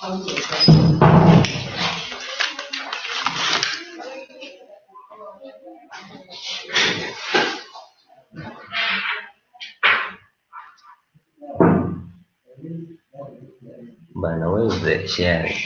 Bana, where is the sharing?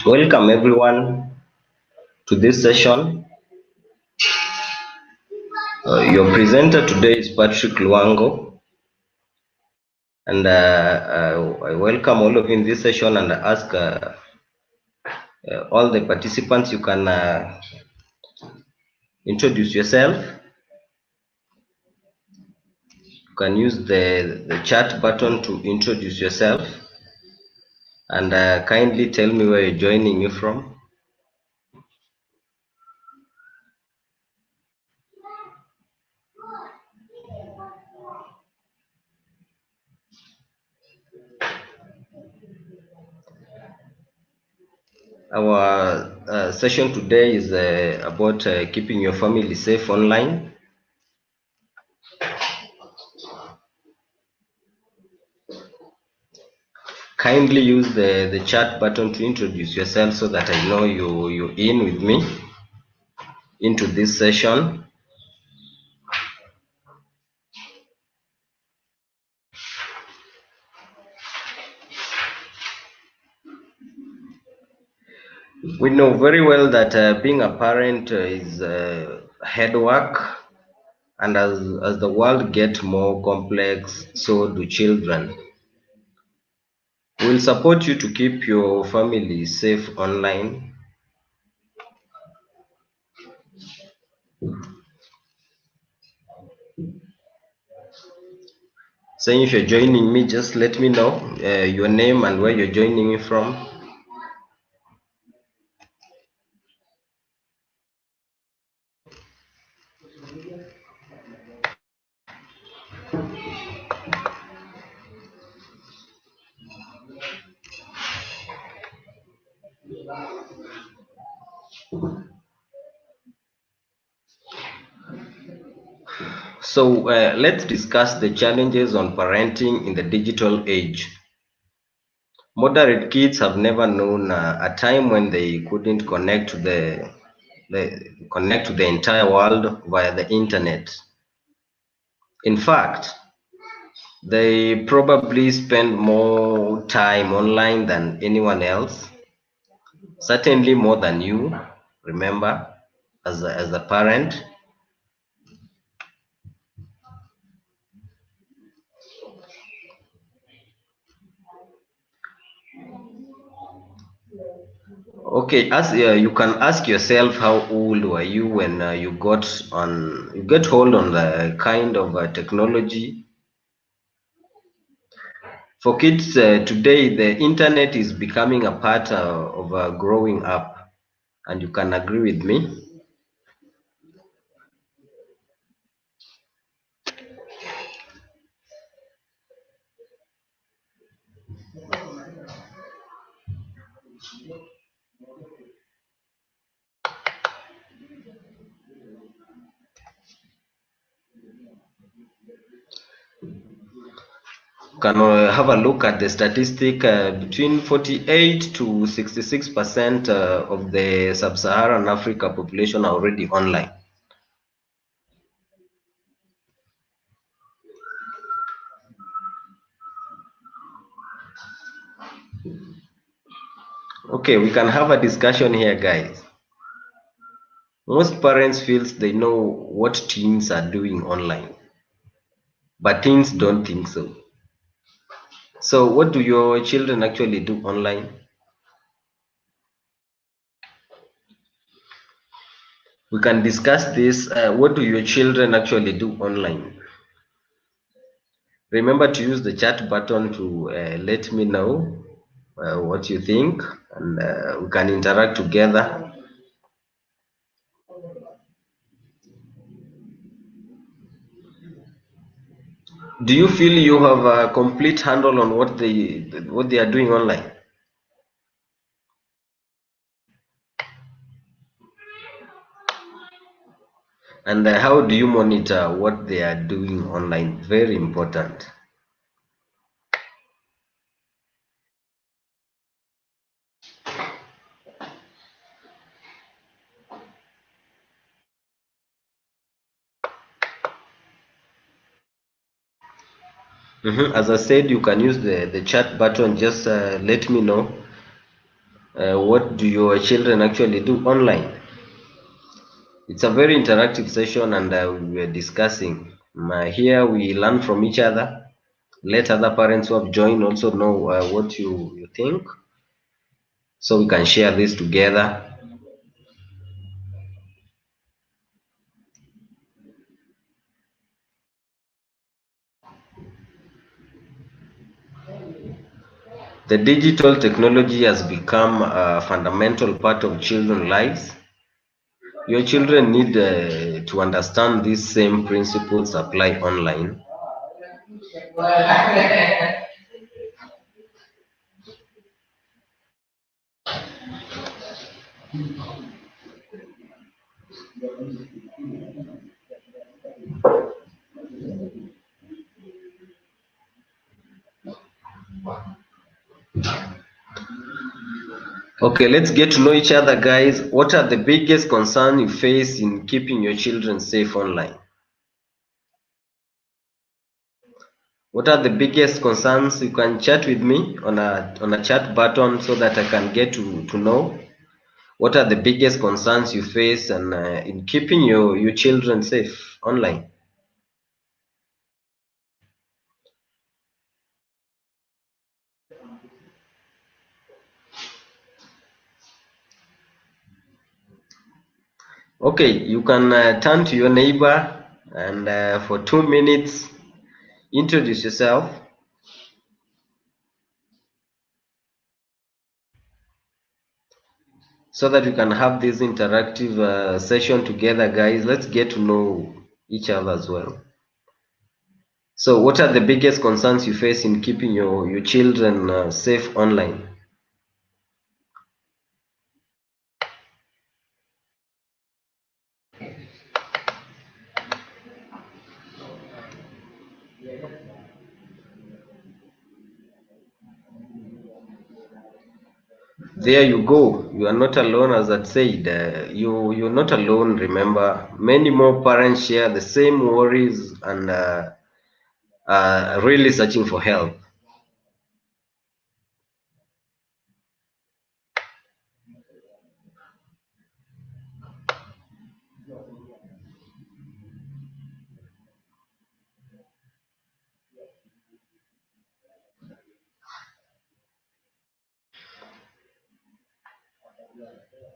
Welcome everyone to this session. Your presenter today is Patrick Luango, and I welcome all of you in this session and ask all the participants, you can introduce yourself. You can use the chat button to introduce yourself, and kindly tell me where you're joining you from. Our session today is about keeping your family safe online. Kindly use the chat button to introduce yourself so that I know you're in with me into this session. We know very well that being a parent is head work, and as the world gets more complex, so do children. We'll support you to keep your family safe online. Saying if you're joining me, just let me know your name and where you're joining me from. So let's discuss the challenges on parenting in the digital age. Moderate kids have never known a time when they couldn't connect to the entire world via the internet. In fact, they probably spend more time online than anyone else, certainly more than you, remember, as a parent. Okay, as you can ask yourself, how old were you when you get hold on the kind of technology. For kids today, the internet is becoming a part of growing up, and you can agree with me. Can have a look at the statistic. Between 48 to 66% of the sub-Saharan Africa population are already online. Okay, we can have a discussion here, guys. Most parents feels they know what teens are doing online, but teens don't think so. So what do your children actually do online? We can discuss this. What do your children actually do online? Remember to use the chat button to let me know what you think, and we can interact together. Do you feel you have a complete handle on what they are doing online? And how do you monitor what they are doing online? Very important. As I said, you can use the chat button. Just let me know what do your children actually do online. It's a very interactive session, and we are discussing. Here we learn from each other. Let other parents who have joined also know what you think, so we can share this together. The digital technology has become a fundamental part of children's lives. Your children need to understand these same principles apply online. Okay, let's get to know each other, guys. What are the biggest concerns you face in keeping your children safe online? What are the biggest concerns? You can chat with me on a chat button so that I can get to know what are the biggest concerns you face and in keeping your children safe online. Okay, you can turn to your neighbor and for 2 minutes introduce yourself so that you can have this interactive session together, guys. Let's get to know each other as well. So what are the biggest concerns you face in keeping your children safe online? There you go. You are not alone, as I said. You're not alone. Remember, many more parents share the same worries and are really searching for help.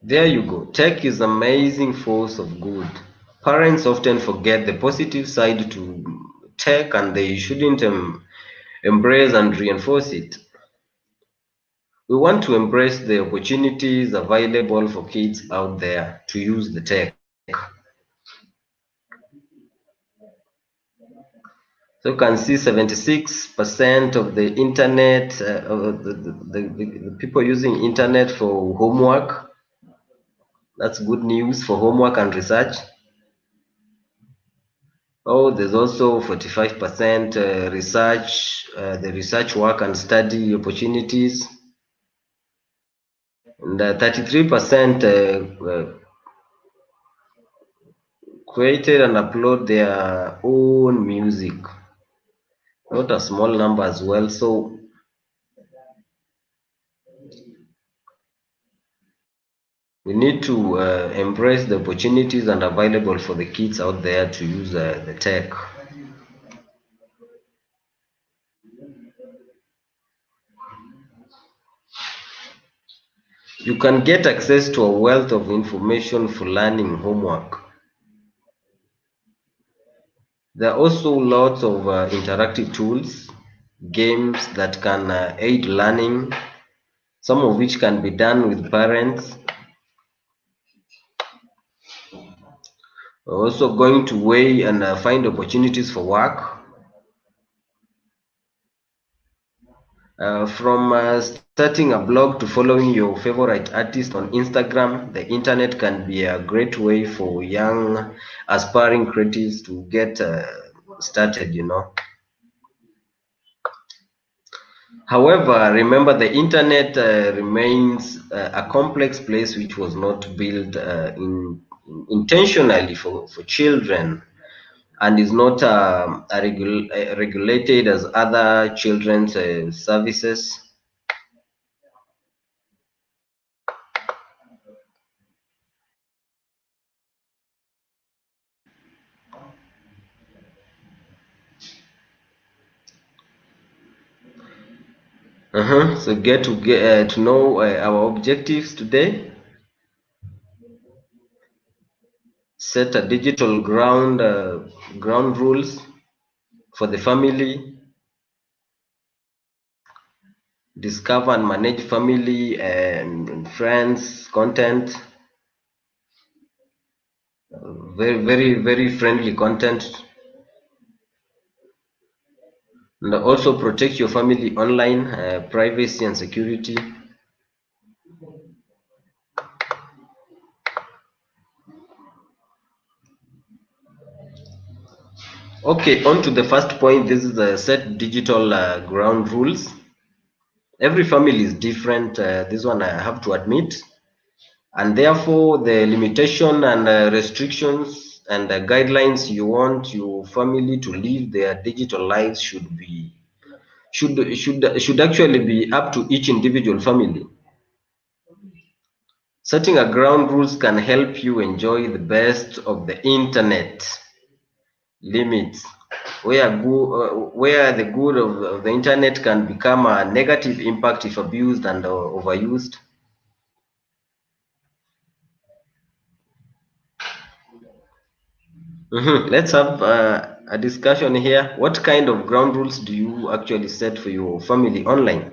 There you go. Tech is amazing force of good. Parents often forget the positive side to tech, and they shouldn't embrace and reinforce it. We want to embrace the opportunities available for kids out there to use the tech. So you can see 76% of the internet, the people using internet for homework. That's good news for homework and research. Oh, there's also 45% research, the research work and study opportunities, and 33% created and upload their own music. Not a small number as well. So we need to embrace the opportunities and available for the kids out there to use the tech. You can get access to a wealth of information for learning homework. There are also lots of interactive tools, games that can aid learning, some of which can be done with parents. We're also going to weigh and find opportunities for work. From starting a blog to following your favorite artist on Instagram, the internet can be a great way for young aspiring creatives to get started, you know. However, remember the internet remains a complex place which was not built intentionally for children, and is not regulated as other children's services. So get to know our objectives today. Set a digital ground rules for the family. Discover and manage family and friends content. Very friendly content. And also protect your family online, privacy and security. Okay, on to the first point. This is the set digital ground rules. Every family is different. This one I have to admit, and therefore the limitation and restrictions and guidelines you want your family to live their digital lives should actually be up to each individual family. Setting a ground rules can help you enjoy the best of the internet. Limits where the good of the internet can become a negative impact if abused and overused. Let's have a discussion here. What kind of ground rules do you actually set for your family online?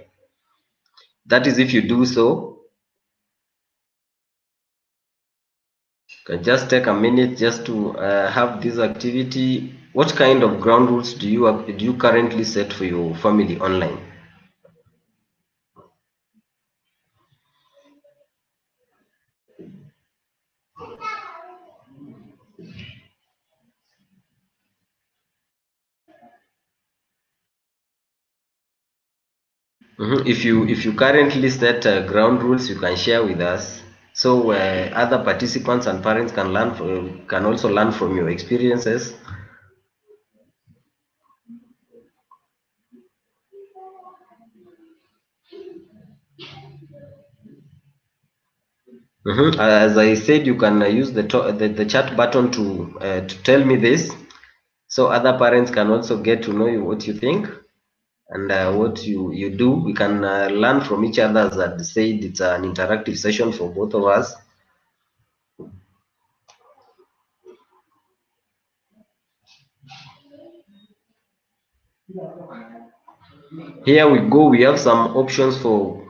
That is, if you do so, can just take a minute just to have this activity. What kind of ground rules do you currently set for your family online? If you currently set ground rules, you can share with us, so other participants and parents can also learn from your experiences. As I said, you can use the chat button to tell me this, so other parents can also get to know what you think and what you do. We can learn from each other. As I said, it's an interactive session for both of us. Here we go. We have some options for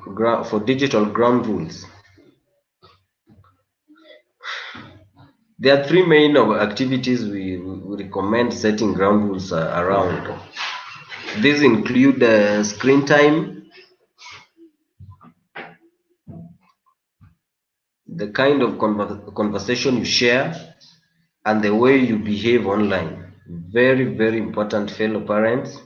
digital ground rules. There are three main activities we recommend setting ground rules around. These include screen time, the kind of conversation you share, and the way you behave online. Very, very important, fellow parents.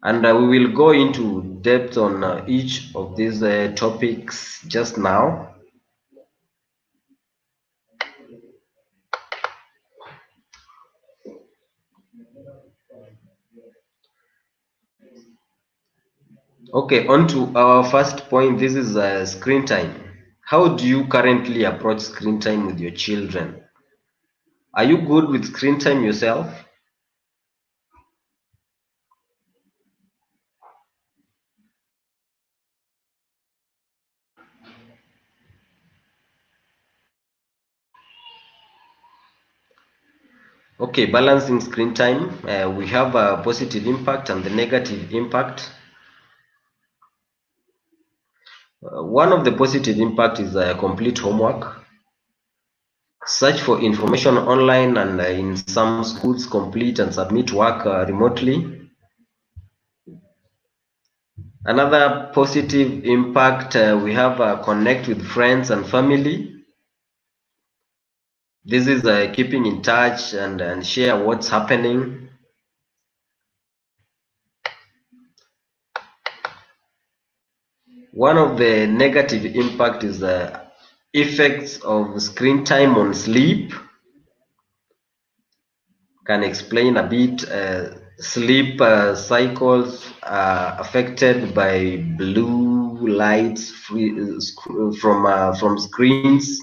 And we will go into depth on each of these topics just now. Okay, on to our first point. This is screen time. How do you currently approach screen time with your children? Are you good with screen time yourself? Okay, balancing screen time. We have a positive impact and the negative impact. One of the positive impact is complete homework. Search for information online, and in some schools complete and submit work remotely. Another positive impact, we have connect with friends and family. This is keeping in touch and share what's happening. One of the negative impact is the effects of screen time on sleep. Can explain a bit. Sleep cycles are affected by blue lights from screens,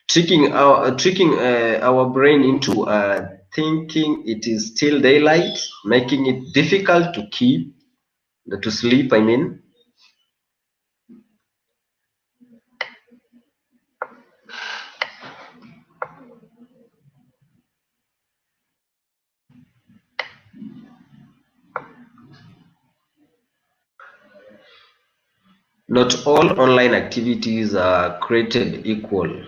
tricking our brain into thinking it is still daylight, making it difficult to sleep. I mean, not all online activities are created equal.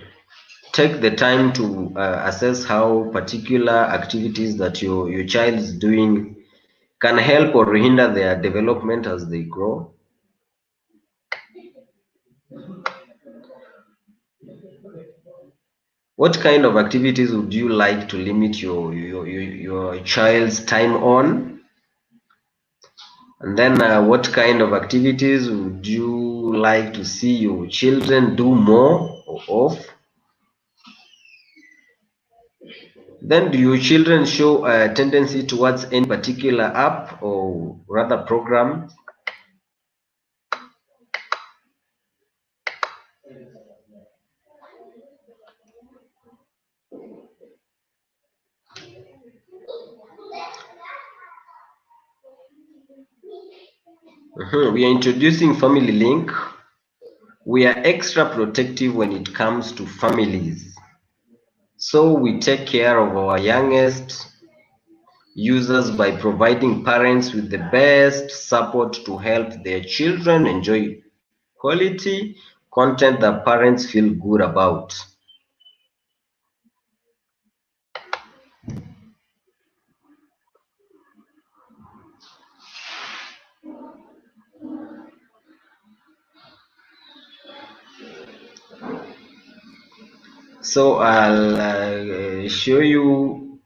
Take the time to assess how particular activities that your child is doing can help or hinder their development as they grow. What kind of activities would you like to limit your child's time on? And then what kind of activities would you like to see your children do more of? Then do your children show a tendency towards any particular app or rather program? We are introducing Family Link. We are extra protective when it comes to families. So we take care of our youngest users by providing parents with the best support to help their children enjoy quality content that parents feel good about. So I'll show you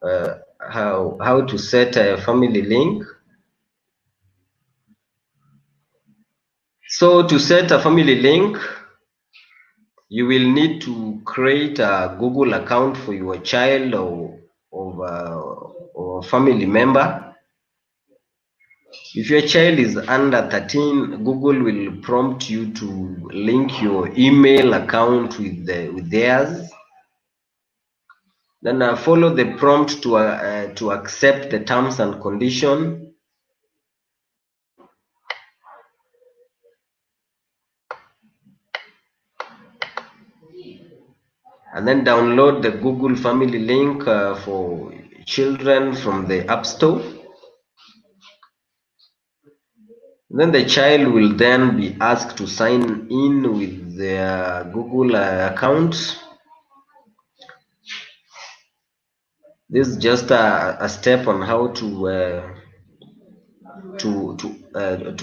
how to set a family link. So to set a family link, you will need to create a Google account for your child or family member. If your child is under 13, Google will prompt you to link your email account with theirs. Then follow the prompt to accept the terms and condition. And then download the Google Family link for children from the App Store. Then the child will then be asked to sign in with their Google account. This is just a step on how to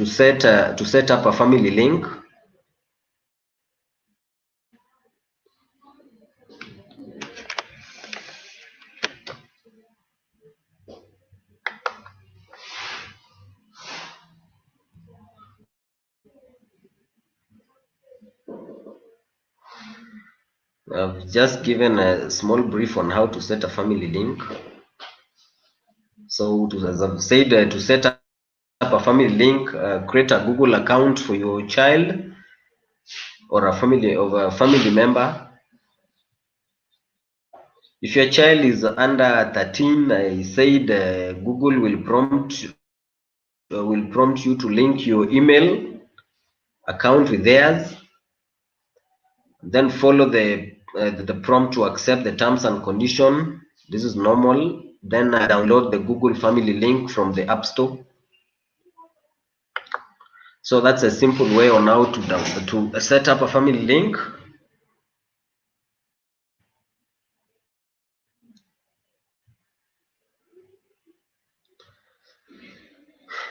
set up a family link. I've just given a small brief on how to set a family link. So, as I've said, to set up a family link, create a Google account for your child or a family member. If your child is under 13, I said Google will prompt you to link your email account with theirs. Then follow the prompt to accept the terms and condition. This is normal. Then download the Google Family link from the App Store. So that's a simple way on how to set up a family link.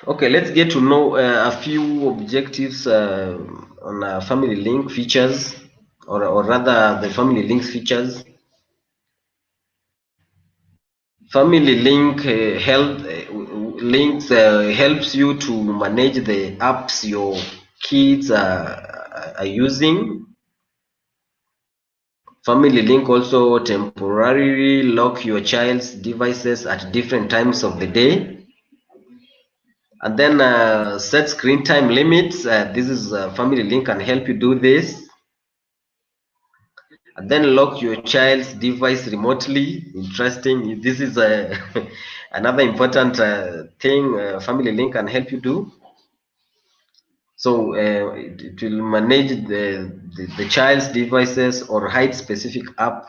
Okay, let's get to know a few objectives on a family link features, or rather the family links features. Family link links helps you to manage the apps your kids are using. Family link also temporarily lock your child's devices at different times of the day. And then set screen time limits. This is family link can help you do this. And then lock your child's device remotely. Interesting. This is another important thing family link can help you do. So it will manage the child's devices or hide specific app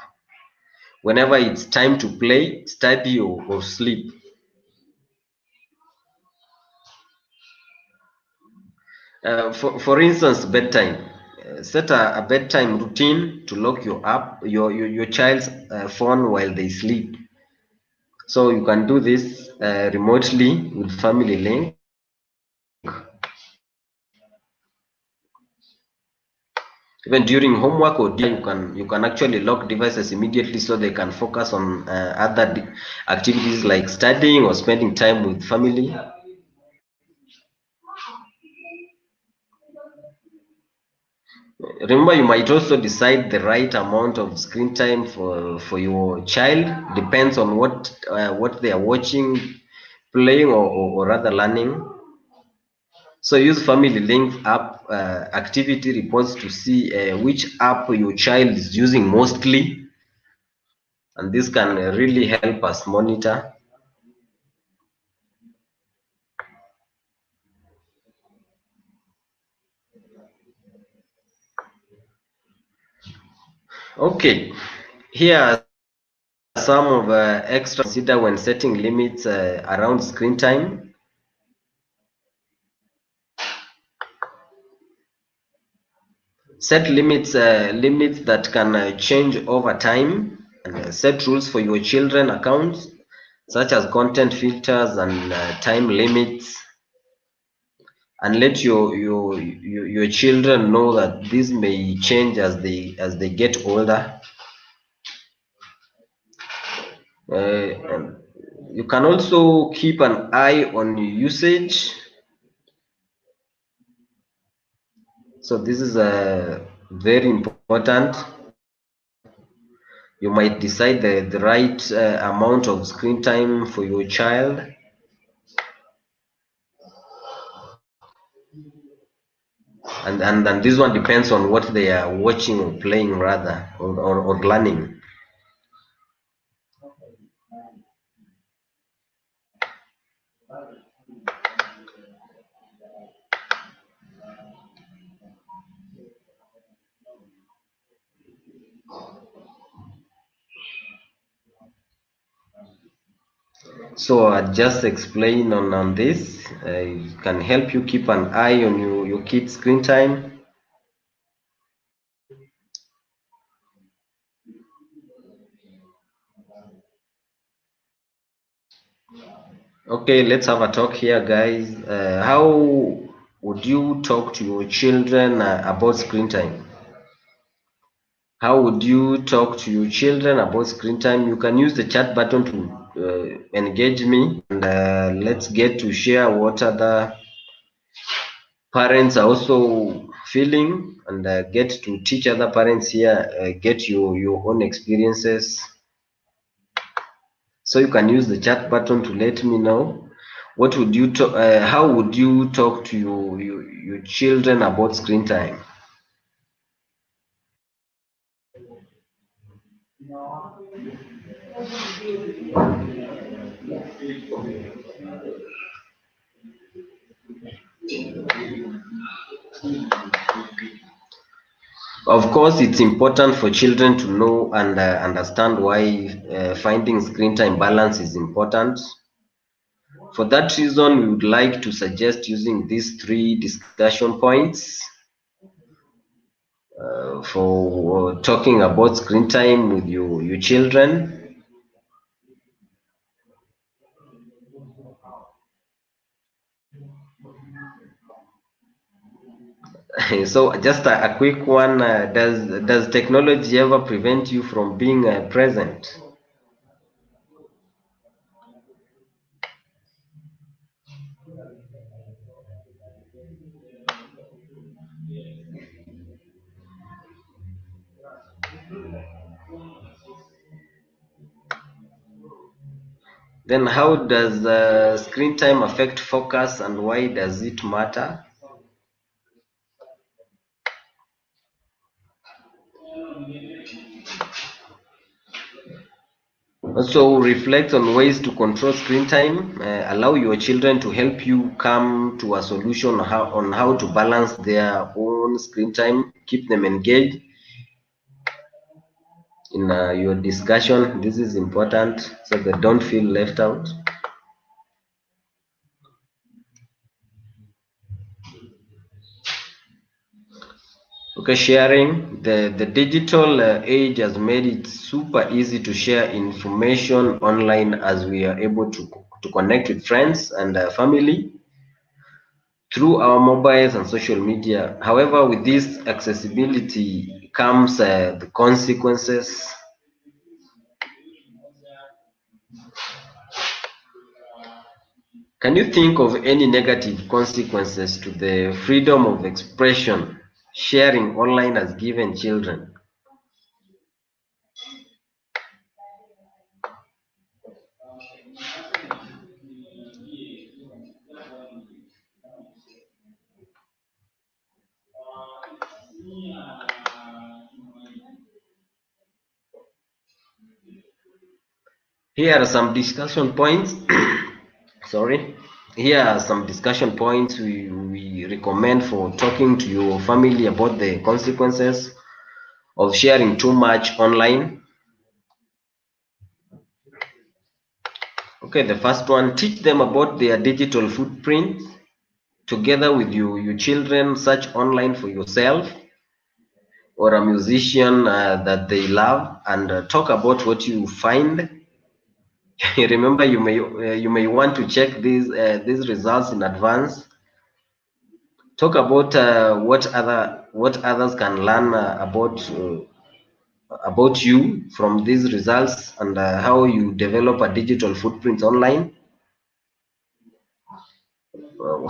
whenever it's time to play, study, or sleep. For instance, bedtime. Set a bedtime routine to lock your child's phone while they sleep. So you can do this remotely with Family Link. Even during homework or you can actually lock devices immediately so they can focus on other activities like studying or spending time with family. Remember, you might also decide the right amount of screen time for your child. Depends on what they are watching, playing, or rather learning. So use Family Link app activity reports to see which app your child is using mostly, and this can really help us monitor. Okay, here are some of extra consider when setting limits around screen time. Set limits that can change over time, and set rules for your children accounts, such as content filters and time limits, and let your children know that this may change as they get older. And you can also keep an eye on usage. So this is very important. You might decide the right amount of screen time for your child. And this one depends on what they are watching or playing rather, or learning. So I just explain on this. It can help you keep an eye on your kids' screen time. Okay, let's have a talk here, guys. How would you talk to your children about screen time? How would you talk to your children about screen time? You can use the chat button to engage me, and let's get to share what other parents are also feeling, and get to teach other parents here, get your own experiences. So you can use the chat button to let me know what would you talk, how would you talk to your children about screen time. Of course, it's important for children to know and understand why finding screen time balance is important. For that reason, we would like to suggest using these three discussion points for talking about screen time with your children. So just a quick one, does technology ever prevent you from being present? Then how does screen time affect focus, and why does it matter? Also reflect on ways to control screen time. Allow your children to help you come to a solution on how to balance their own screen time. Keep them engaged in your discussion. This is important so they don't feel left out. Okay, sharing. The digital age has made it super easy to share information online, as we are able to connect with friends and family through our mobiles and social media. However, with this accessibility comes the consequences. Can you think of any negative consequences to the freedom of expression sharing online has given children? Here are some discussion points. Sorry. Here are some discussion points we recommend for talking to your family about the consequences of sharing too much online. Okay, the first one, teach them about their digital footprint. Together with your children, search online for yourself or a musician that they love, and talk about what you find. Remember, you may want to check these results in advance. Talk about what others can learn about you from these results, and how you develop a digital footprint online.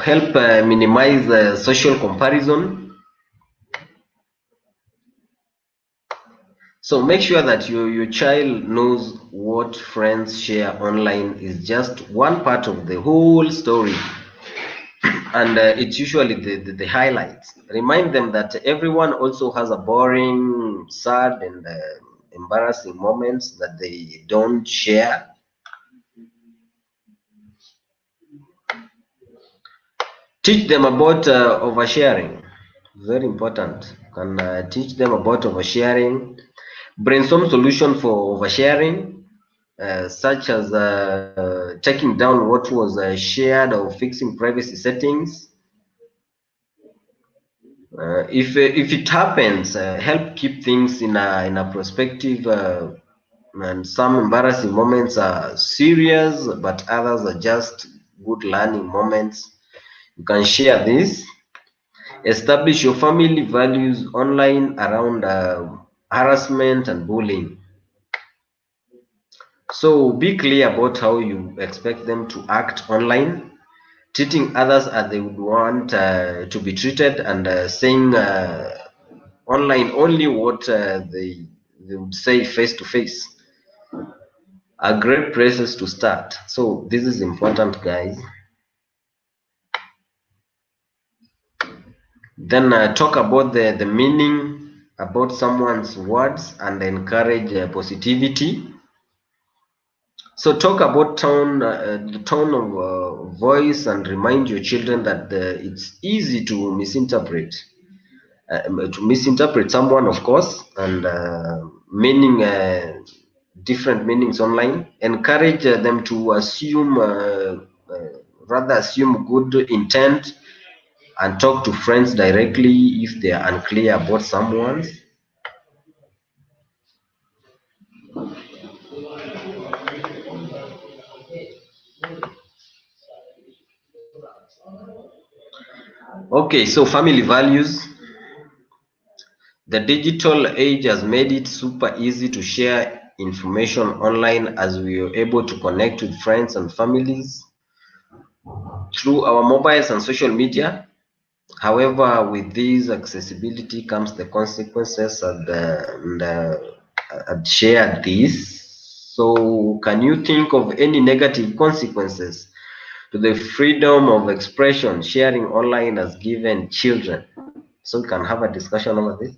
Help minimize social comparison. So make sure that your child knows what friends share online is just one part of the whole story, and it's usually the highlights. Remind them that everyone also has a boring, sad, and embarrassing moments that they don't share. Teach them about oversharing. Very important. Can teach them about oversharing. Brainstorm solution for oversharing, such as taking down what was shared or fixing privacy settings. If it happens, help keep things in a perspective and some embarrassing moments are serious, but others are just good learning moments. You can share this. Establish your family values online around harassment and bullying. So be clear about how you expect them to act online, treating others as they would want to be treated, and saying online only what they would say face to face are great places to start. So this is important, guys. Then talk about the meaning about someone's words and encourage positivity. So talk about the tone of voice, and remind your children that it's easy to misinterpret someone, of course, and meaning different meanings online. Encourage them to rather assume good intent, and talk to friends directly if they are unclear about someone's. Okay, so family values. The digital age has made it super easy to share information online, as we are able to connect with friends and families through our mobiles and social media. However, with this accessibility comes the consequences, and share this. So, can you think of any negative consequences to the freedom of expression sharing online has given children? So, we can have a discussion over this.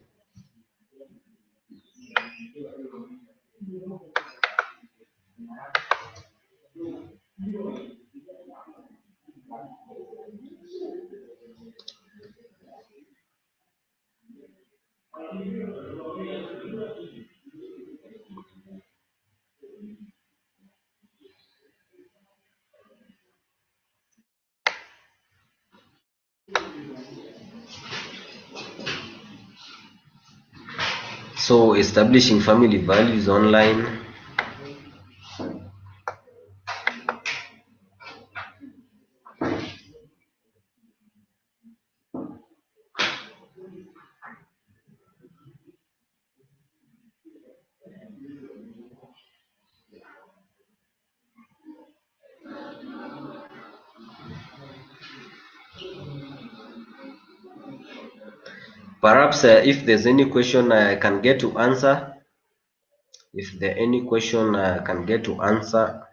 So, establishing family values online. Perhaps if there's any question I can get to answer, if there any question I can get to answer,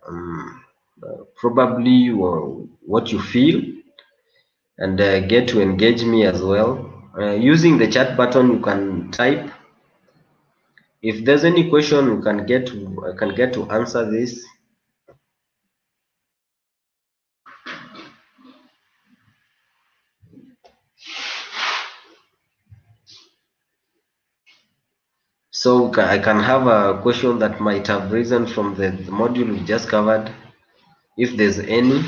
probably what you feel, and get to engage me as well. Using the chat button, you can type. If there's any question, you can I can get to answer this. So I can have a question that might have risen from the module we just covered, if there's any.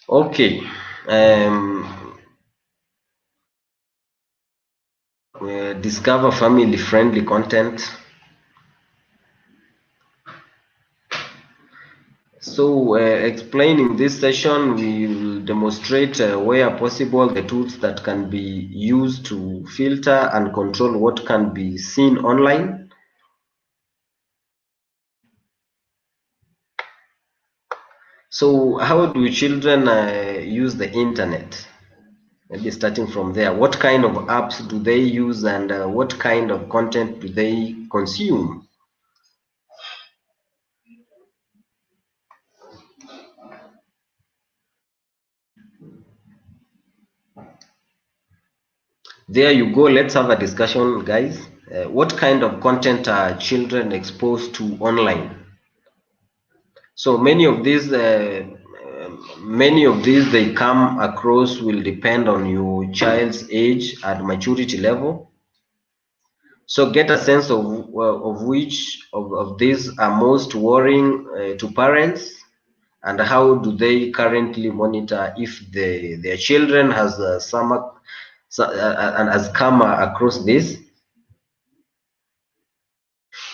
Okay. Discover family-friendly content. So, explaining this session, we will demonstrate where possible the tools that can be used to filter and control what can be seen online. So, how do children use the internet? Maybe starting from there, what kind of apps do they use, and what kind of content do they consume? There you go. Let's have a discussion, guys. What kind of content are children exposed to online? So many of these they come across will depend on your child's age and maturity level. So get a sense of which of these are most worrying to parents, and how do they currently monitor if their children has and has come across this.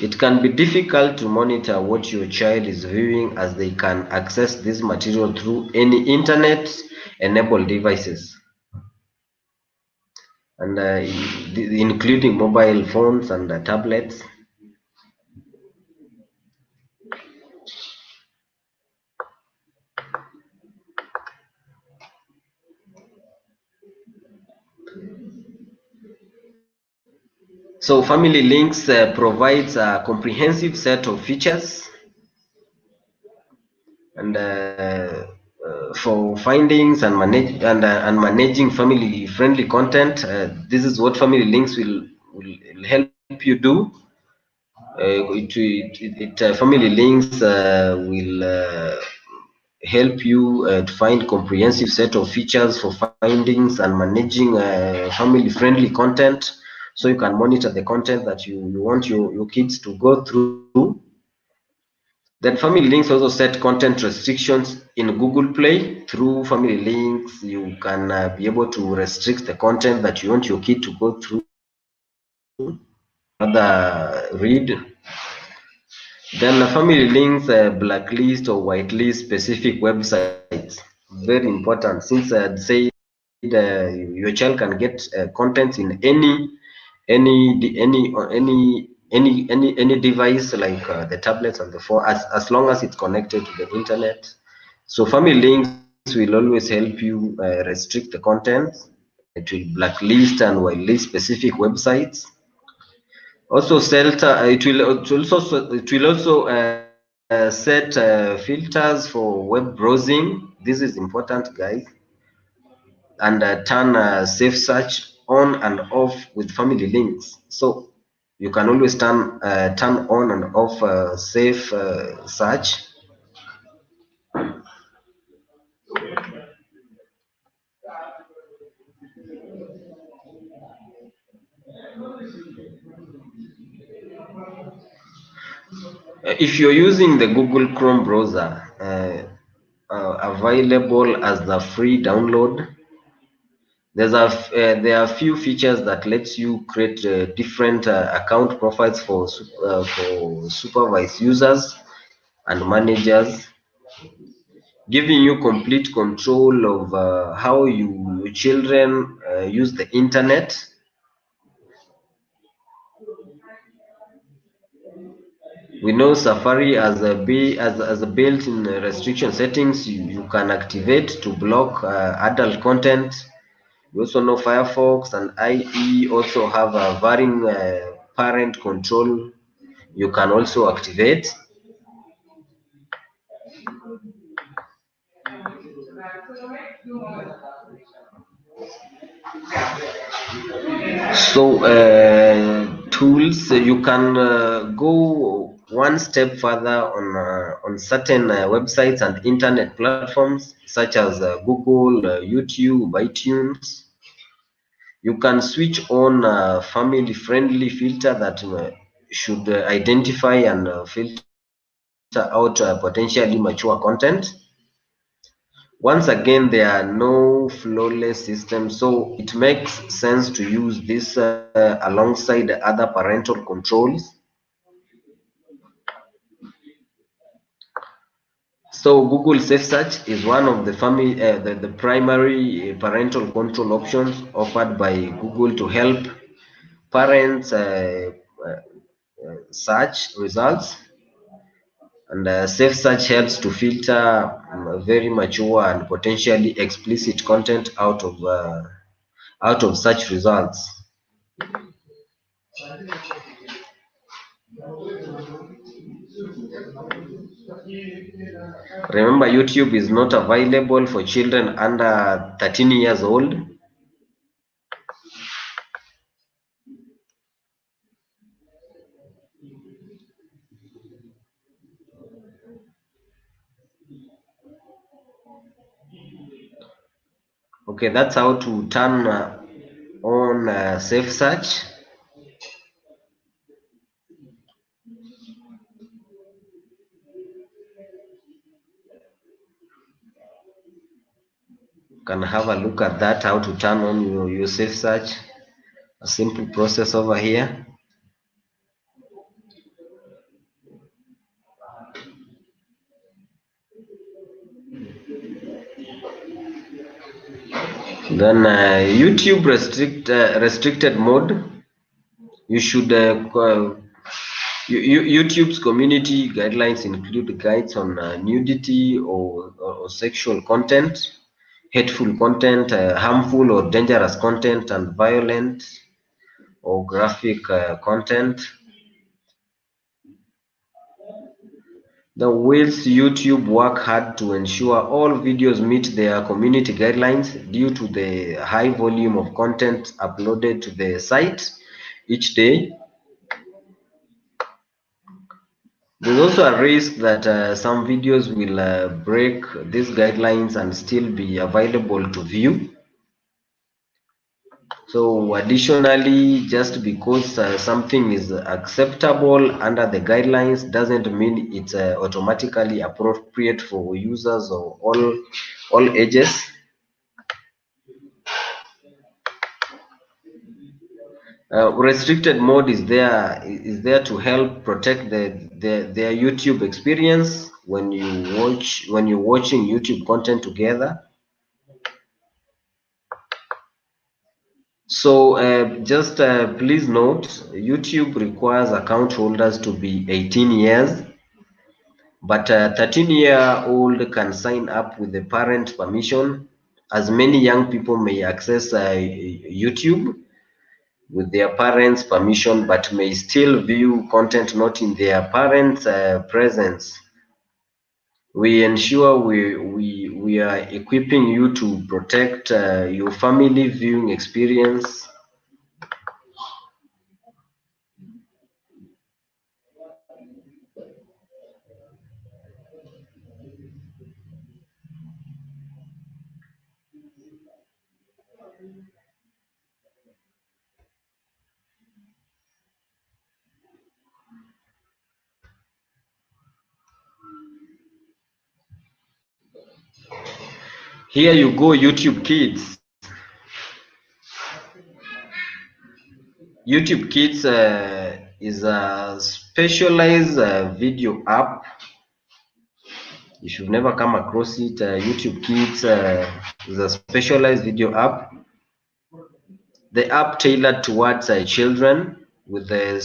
It can be difficult to monitor what your child is viewing, as they can access this material through any internet enabled devices, and including mobile phones and tablets. So Family Links provides a comprehensive set of features and for findings and managing family friendly content. This is what Family Links will help you do. Family Links will help you to find comprehensive set of features for findings and managing family friendly content, so you can monitor the content that you want your kids to go through. Then Family Links also set content restrictions in Google Play. Through Family Links, you can be able to restrict the content that you want your kid to go through, other read. Then Family Links blacklist or whitelist specific websites. Very important, since I'd say your child can get content in any device, like the tablets and the phone, as long as it's connected to the internet. So Family Links will always help you restrict the content. It will blacklist and whitelist specific websites. Also, set filters for web browsing. This is important, guys, and turn safe search on and off with Family Links. So you can always turn on and off safe search. If you're using the Google Chrome browser, available as the free download, there are a few features that lets you create different account profiles for supervised users and managers, giving you complete control of how your children use the internet. We know Safari as a built-in restriction settings you can activate to block adult content. We also know Firefox and IE also have a varying parent control you can also activate. So tools, you can go one step further on certain websites and internet platforms such as Google, YouTube, iTunes. You can switch on a family friendly filter that should identify and filter out potentially mature content. Once again, there are no flawless systems, so it makes sense to use this alongside other parental controls. So Google Safe Search is one of the primary parental control options offered by Google to help parents search results. And Safe Search helps to filter very mature and potentially explicit content out of search results. Remember, YouTube is not available for children under 13 years old. Okay, that's how to turn on Safe Search. Can have a look at that, how to turn on your safe search. A simple process over here. Then YouTube restricted mode. You should YouTube's community guidelines include guides on nudity or sexual content, hateful content, harmful or dangerous content, and violent or graphic content. The whilst YouTube work hard to ensure all videos meet their community guidelines due to the high volume of content uploaded to the site each day. There's also a risk that some videos will break these guidelines and still be available to view. So additionally, just because something is acceptable under the guidelines doesn't mean it's automatically appropriate for users of all ages. Restricted mode is there to help protect their YouTube experience when you're watching YouTube content together. So just please note, YouTube requires account holders to be 18 years, but a 13-year-old can sign up with the parent permission, as many young people may access YouTube with their parents' permission, but may still view content not in their parents' presence. We ensure we are equipping you to protect your family viewing experience. Here you go, YouTube Kids. YouTube Kids is a specialized video app. If you've never come across it, YouTube Kids is a specialized video app. The app tailored towards children with the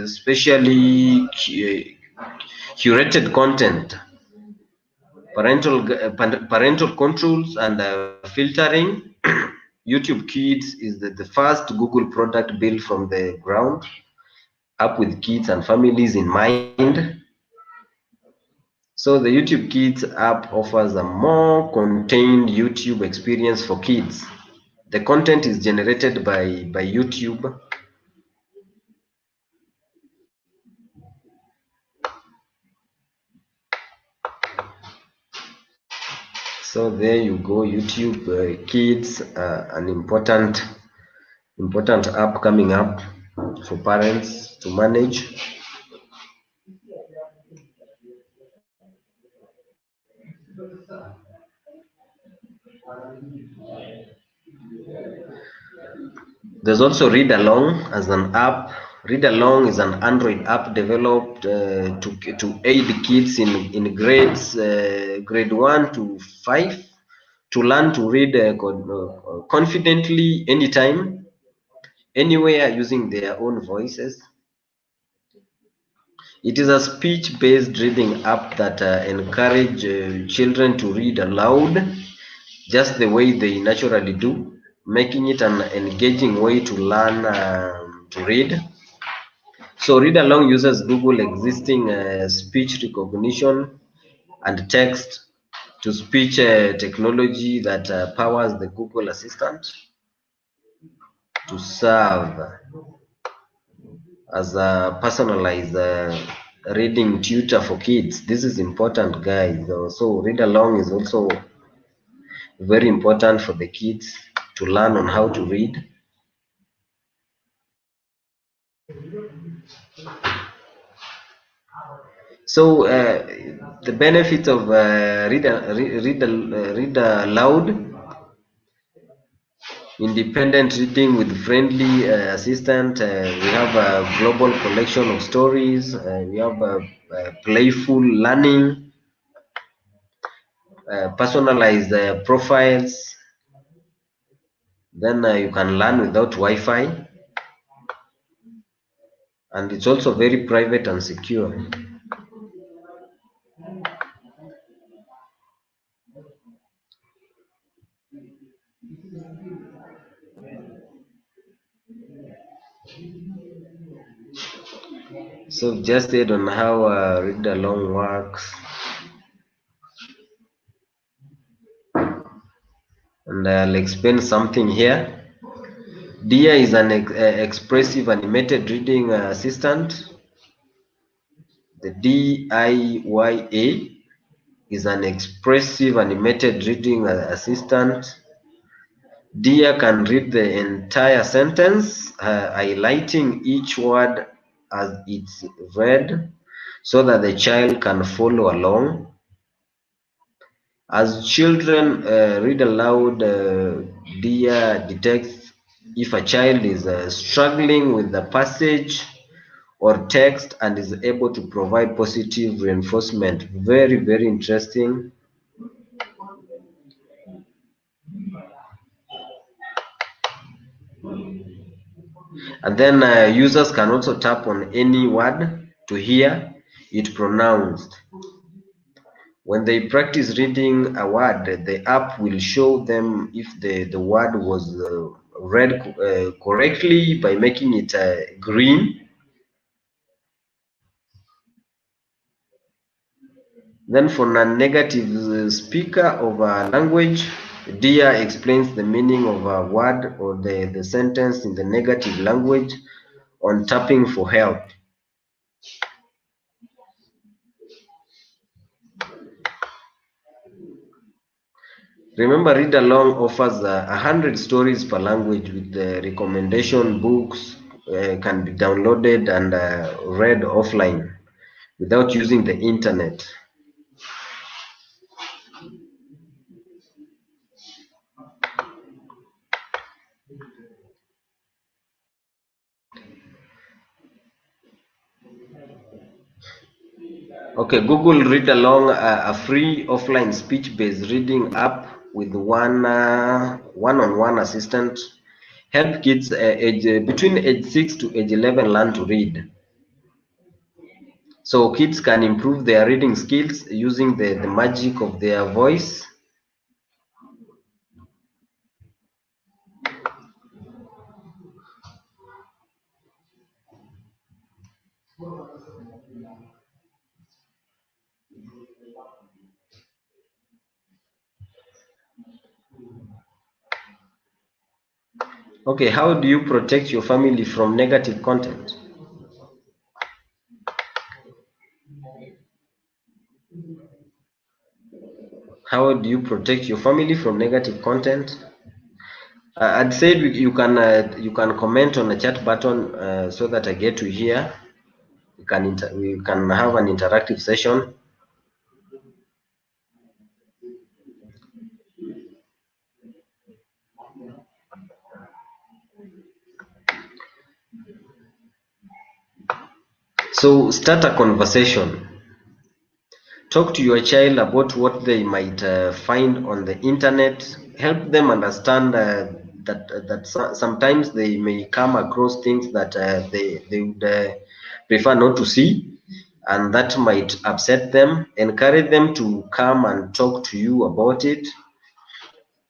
specially curated content, parental controls, and filtering. YouTube Kids is the first Google product built from the ground up with kids and families in mind. So the YouTube Kids app offers a more contained YouTube experience for kids. The content is generated by YouTube. So there you go, YouTube Kids, an important app coming up for parents to manage. There's also Read Along as an app. Read Along is an Android app developed to aid kids in grades grade 1 to 5 to learn to read confidently anytime, anywhere, using their own voices. It is a speech-based reading app that encourage children to read aloud just the way they naturally do, making it an engaging way to learn to read. So Read Along uses Google existing speech recognition and text to speech technology that powers the Google Assistant to serve as a personalized reading tutor for kids. This is important, guys. So Read Along is also very important for the kids to learn on how to read. So the benefits of read aloud: independent reading with friendly assistant. We have a global collection of stories. We have playful learning, personalized profiles. Then you can learn without Wi-Fi, and it's also very private and secure. So just add on how read along works, and I'll explain something here. Dia is an expressive animated reading assistant. The DIYA is an expressive animated reading assistant. Dia can read the entire sentence, highlighting each word as it's read so that the child can follow along. As children read aloud, Dia detects if a child is struggling with the passage or text and is able to provide positive reinforcement. Very, very interesting. And then users can also tap on any word to hear it pronounced. When they practice reading a word, the app will show them if the word was read correctly by making it green. Then for non-negative speaker of a language, Dia explains the meaning of a word or the sentence in the negative language on tapping for help. Remember, Read Along offers 100 stories per language with the recommendation books can be downloaded and read offline without using the internet. Okay, Google Read Along, a free offline speech-based reading app with one-on-one assistant, help kids between age 6 to age 11 learn to read. So kids can improve their reading skills using the magic of their voice. Okay, how do you protect your family from negative content? How do you protect your family from negative content? I'd say you can comment on the chat button so that I get to hear. We can have an interactive session. So start a conversation. Talk to your child about what they might find on the internet. Help them understand that sometimes they may come across things that they would prefer not to see, and that might upset them. Encourage them to come and talk to you about it.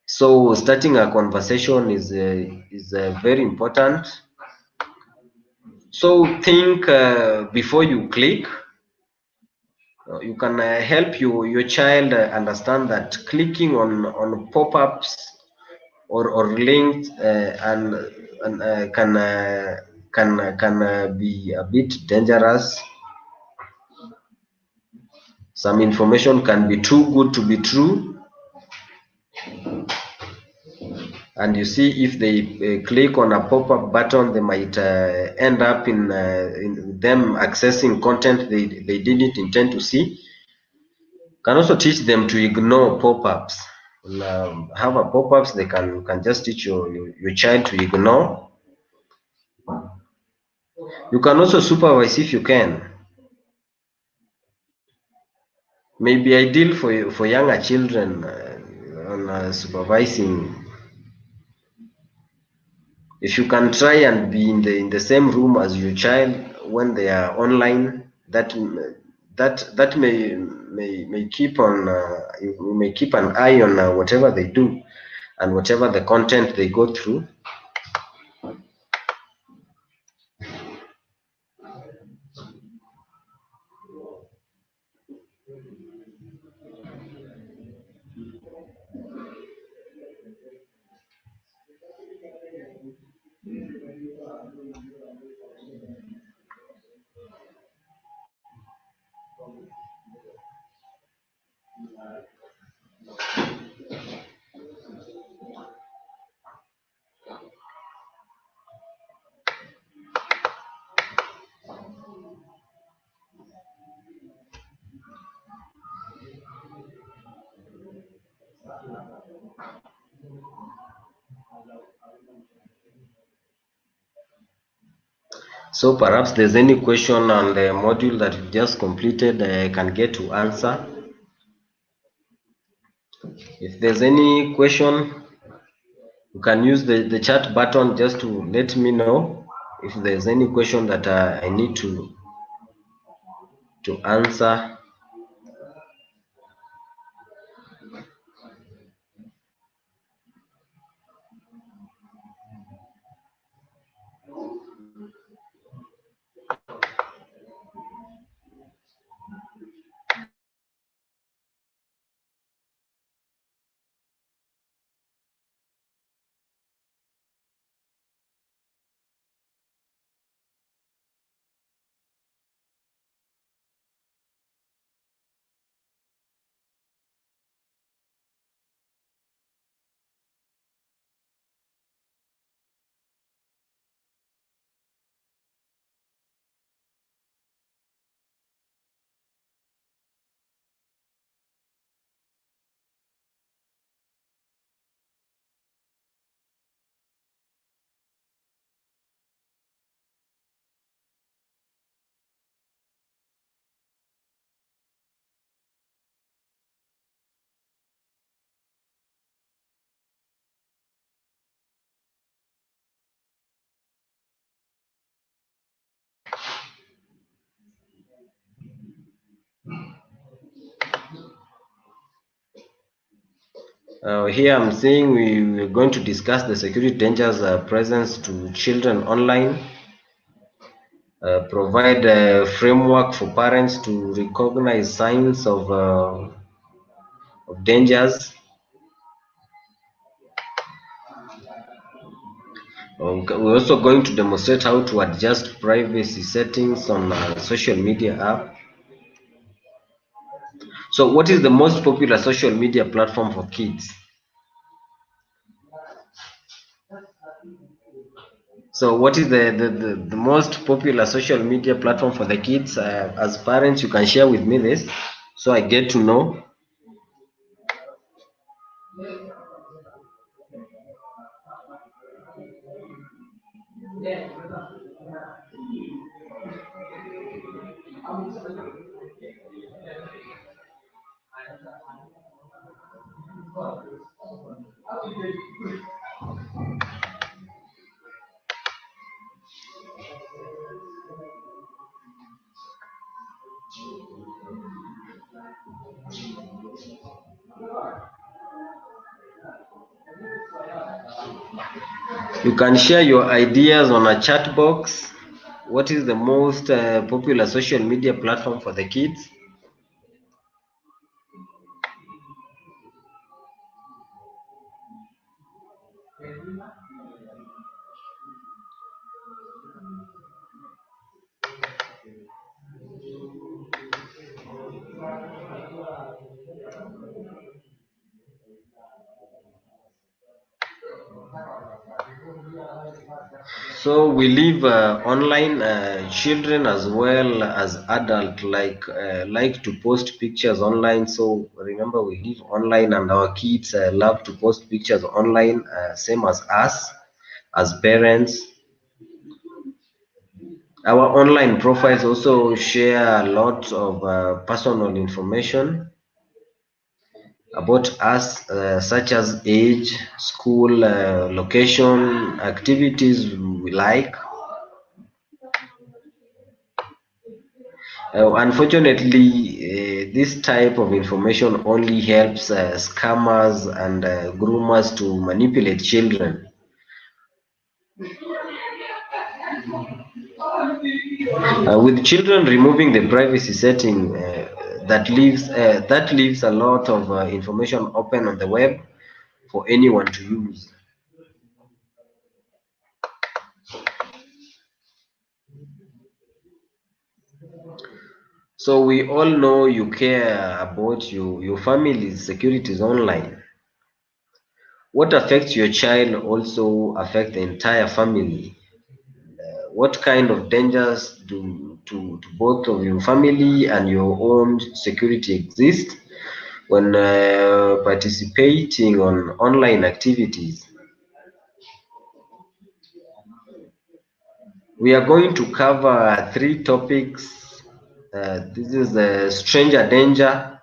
So starting a conversation is very important. So think before you click. You can help your child understand that clicking on pop-ups or links can be a bit dangerous. Some information can be too good to be true, and you see if they click on a pop-up button, they might end up in them accessing content they didn't intend to see. Can also teach them to ignore pop-ups. Have a pop-ups, they can just teach your child to ignore. You can also supervise if you can. Maybe ideal for younger children on supervising. If you can try and be in the same room as your child when they are online, that may keep on you may keep an eye on whatever they do and whatever the content they go through. So perhaps there's any question on the module that you just completed, I can get to answer. If there's any question, you can use the chat button just to let me know if there's any question that I need to answer. Here I'm saying we're going to discuss the security dangers presence to children online, provide a framework for parents to recognize signs of dangers. We're also going to demonstrate how to adjust privacy settings on social media app. So what is the most popular social media platform for kids? So what is the most popular social media platform for the kids? As parents, you can share with me this so I get to know. You can share your ideas on a chat box. What is the most popular social media platform for the kids? So we live online. Children as well as adult like to post pictures online. So remember, we live online, and our kids love to post pictures online. Same as us, as parents. Our online profiles also share a lot of personal information about us, such as age, school, location, activities we like. Unfortunately, this type of information only helps scammers and groomers to manipulate children. With children removing the privacy setting, that leaves a lot of information open on the web for anyone to use. So we all know you care about your family's securities online. What affects your child also affect the entire family. What kind of dangers do to both of your family and your own security exist when participating on online activities? We are going to cover three topics. This is stranger danger,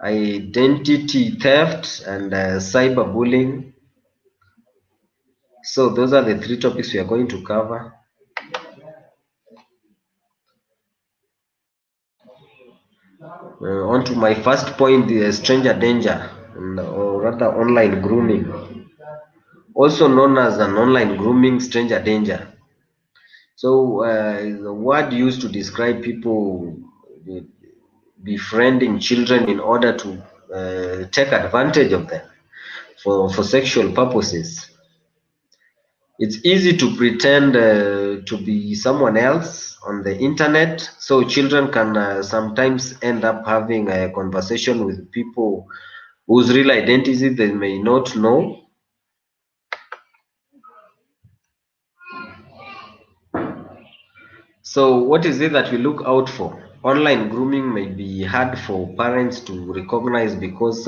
identity theft, and cyberbullying. So those are the three topics we are going to cover. On to my first point, the stranger danger, or rather online grooming, also known as an online grooming stranger danger. So the word used to describe people uh, befriending children in order to take advantage of them for sexual purposes. It's easy to pretend to be someone else on the internet, so children can sometimes end up having a conversation with people whose real identity they may not know. So, what is it that we look out for? Online grooming may be hard for parents to recognize because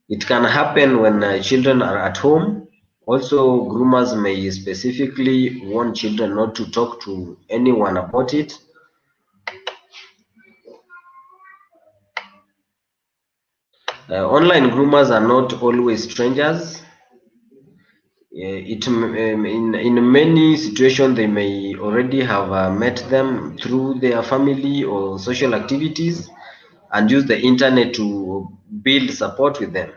it can happen when children are at home. Also, groomers may specifically warn children not to talk to anyone about it. Online groomers are not always strangers. In many situations they may already have met them through their family or social activities and use the internet to build support with them,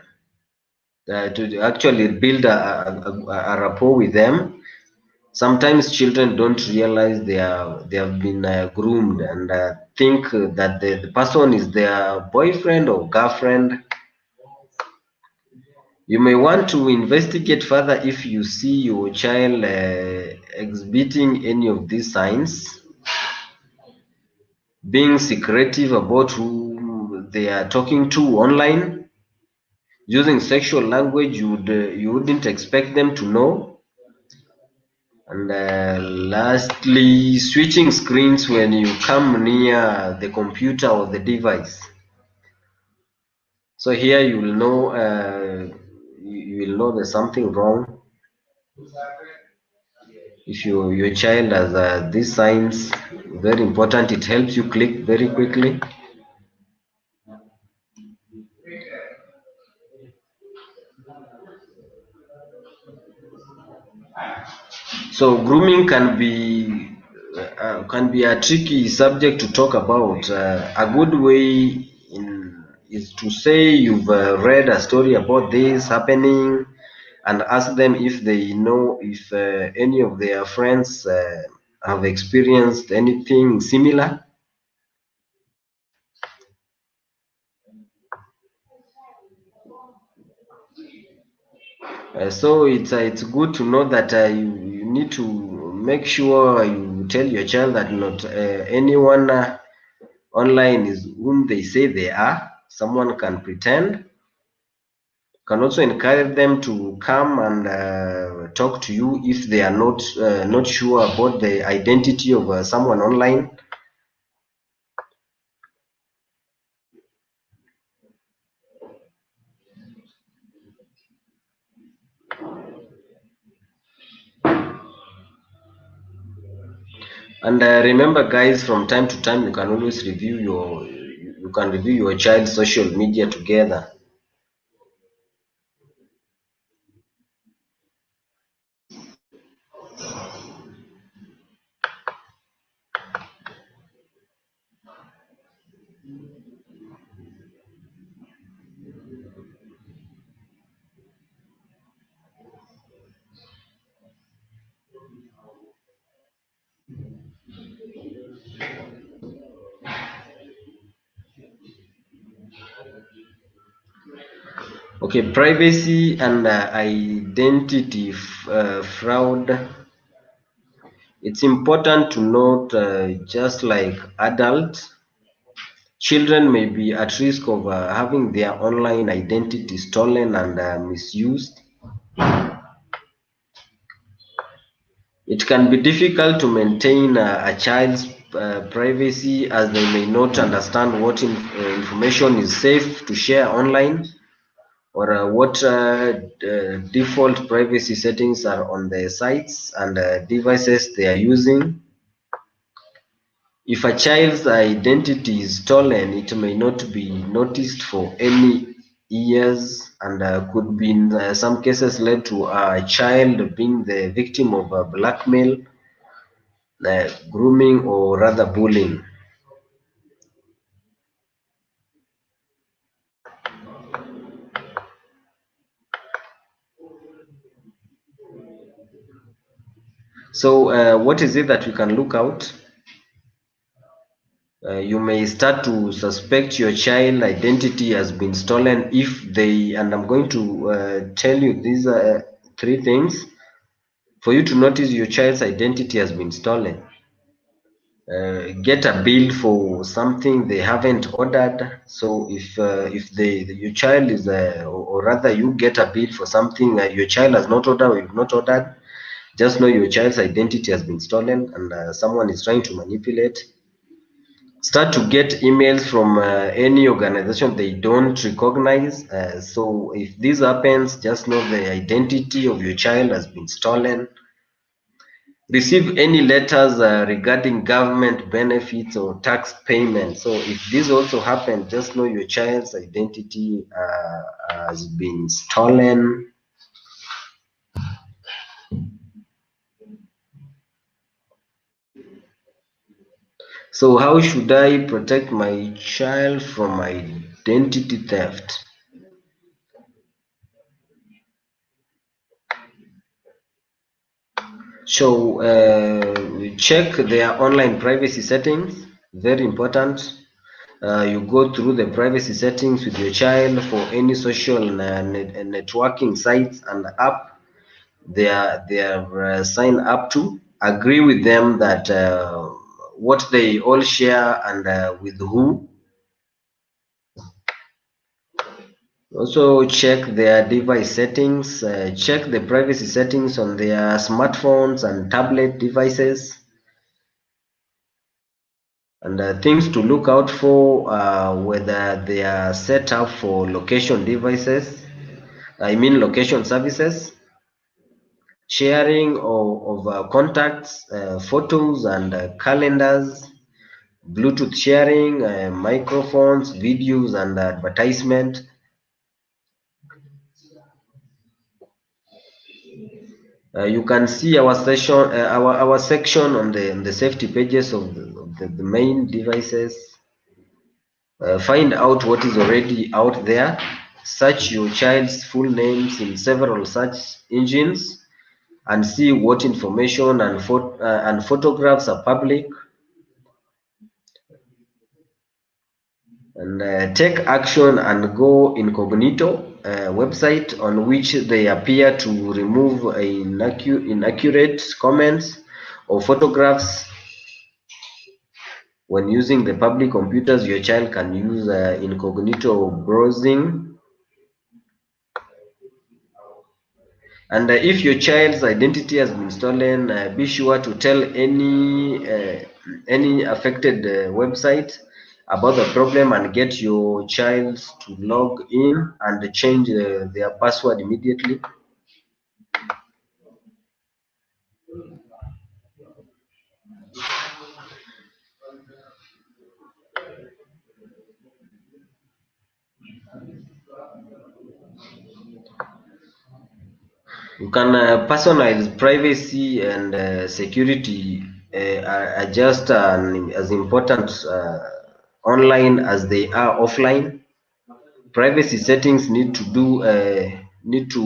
to actually build a rapport with them. Sometimes children don't realize they have been groomed and think that the person is their boyfriend or girlfriend. You may want to investigate further if you see your child exhibiting any of these signs, being secretive about who they are talking to online, using sexual language you wouldn't expect them to know, and lastly, switching screens when you come near the computer or the device. So here you will know you will know there's something wrong. If your child has these signs, very important, it helps you click very quickly. So grooming can be a tricky subject to talk about. A good way is to say you've read a story about this happening and ask them if they know if any of their friends have experienced anything similar. So it's good to know that you need to make sure you tell your child that not anyone online is whom they say they are. Someone can pretend. Can also encourage them to come and talk to you if they are not sure about the identity of someone online. And remember, guys, from time to time, you can always review you can review your child's social media together. Okay, privacy and identity fraud. It's important to note, just like adults, children may be at risk of having their online identity stolen and misused. It can be difficult to maintain a child's privacy, as they may not understand what information is safe to share online, or what default privacy settings are on the sites and devices they are using. If a child's identity is stolen, it may not be noticed for any years, and could be in some cases led to a child being the victim of blackmail, grooming, or rather bullying. So what is it that we can look out? You may start to suspect your child identity has been stolen if they, and I'm going to tell you these three things for you to notice your child's identity has been stolen. Get a bill for something they haven't ordered. So if your child is or rather you get a bill for something your child has not ordered or you've not ordered, just know your child's identity has been stolen, and someone is trying to manipulate. Start to get emails from any organization they don't recognize. So if this happens, just know the identity of your child has been stolen. Receive any letters regarding government benefits or tax payments. So if this also happens, just know your child's identity has been stolen. So how should I protect my child from identity theft? So check their online privacy settings, very important. You go through the privacy settings with your child for any social networking sites and app they are signed up to. Agree with them that what they all share and with who. Also check their device settings. Check the privacy settings on their smartphones and tablet devices. And things to look out for, whether they are set up for location devices, I mean location services, sharing of contacts, photos and calendars, Bluetooth sharing, microphones, videos and advertisement. You can see our session, our section on the safety pages of the main devices. Find out what is already out there. Search your child's full names in several search engines and see what information and photographs are public. And take action and go incognito website on which they appear to remove inaccurate comments or photographs. When using the public computers, your child can use incognito browsing. And if your child's identity has been stolen, be sure to tell any affected website about the problem and get your child to log in and change their password immediately. You can personalize privacy and security are just as important online as they are offline. Privacy settings need to do to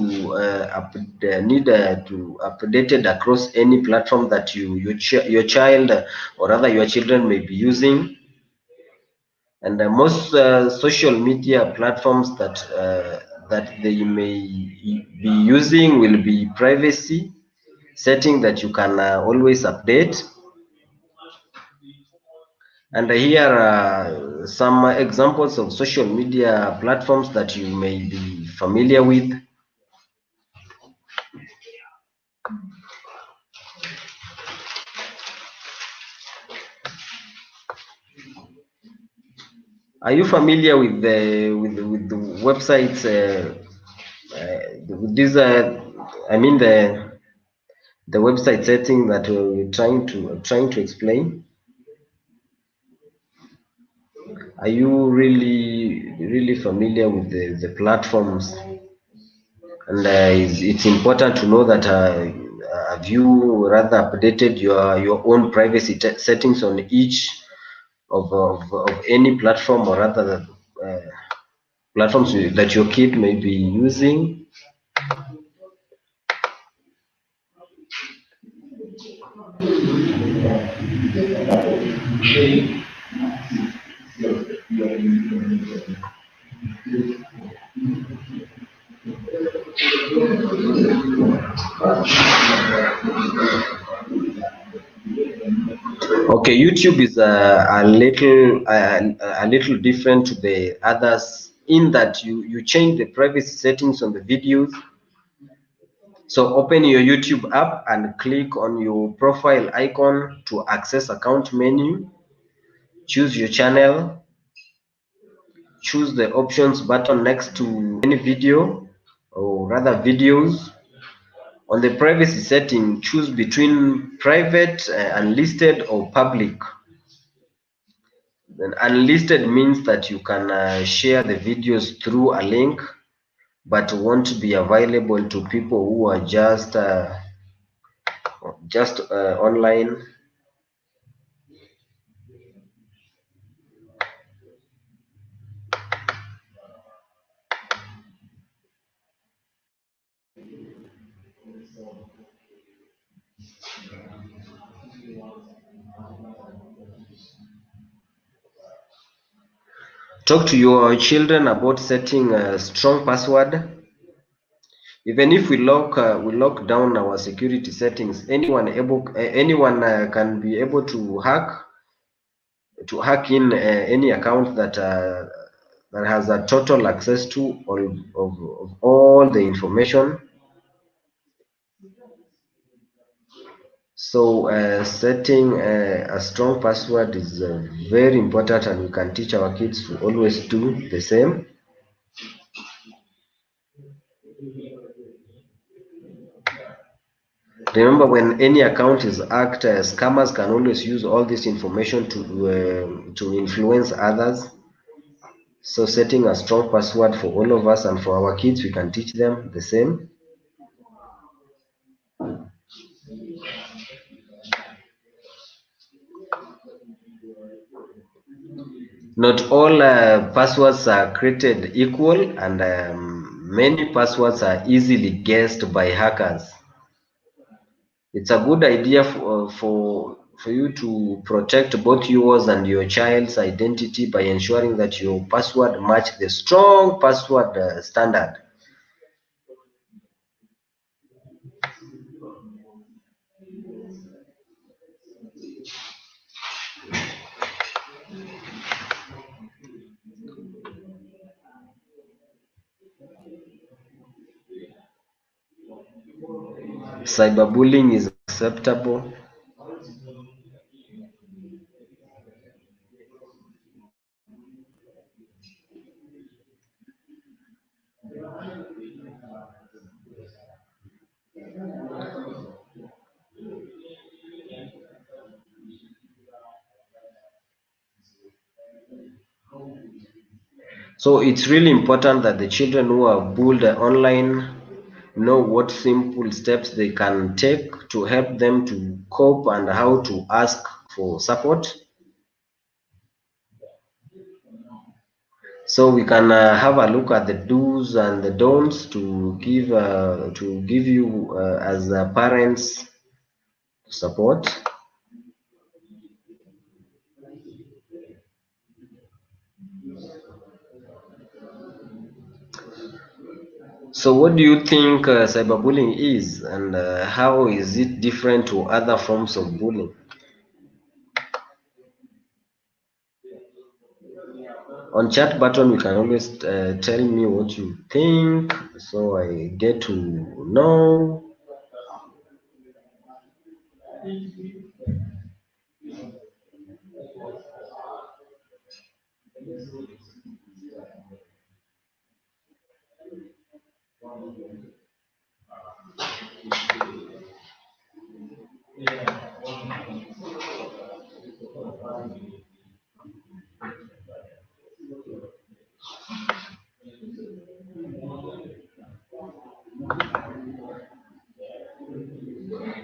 updated across any platform that your child or rather your children may be using. And most social media platforms that they may be using will be privacy setting that you can always update. And here are some examples of social media platforms that you may be familiar with. Are you familiar with the websites? With these, I mean the website setting that we're trying to explain. Are you really familiar with the platforms? And it's important to know that have you rather updated your own privacy settings on each of any platform or rather platforms that your kid may be using? Okay, YouTube is a little different to the others in that you change the privacy settings on the videos. So open your YouTube app and click on your profile icon to access account menu. Choose your channel. Choose the options button next to any video or rather videos. On the privacy setting, choose between private, unlisted or public. Then unlisted means that you can share the videos through a link but won't be available to people who are just online. Talk to your children about setting a strong password. Even if we lock down our security settings, anyone can be able to hack in any account that has a total access to of all the information. So setting a strong password is very important, and we can teach our kids to always do the same. Remember, when any account is hacked, scammers can always use all this information to influence others. So setting a strong password for all of us and for our kids, we can teach them the same. Not all passwords are created equal, and many passwords are easily guessed by hackers. It's a good idea for you to protect both yours and your child's identity by ensuring that your password match the strong password standard. cyberbullying is acceptable. So it's really important that the children who are bullied online know what simple steps they can take to help them to cope and how to ask for support. So we can have a look at the do's and the don'ts to give you as parents support. So what do you think cyberbullying is, and how is it different to other forms of bullying? On chat button, you can always tell me what you think, so I get to know.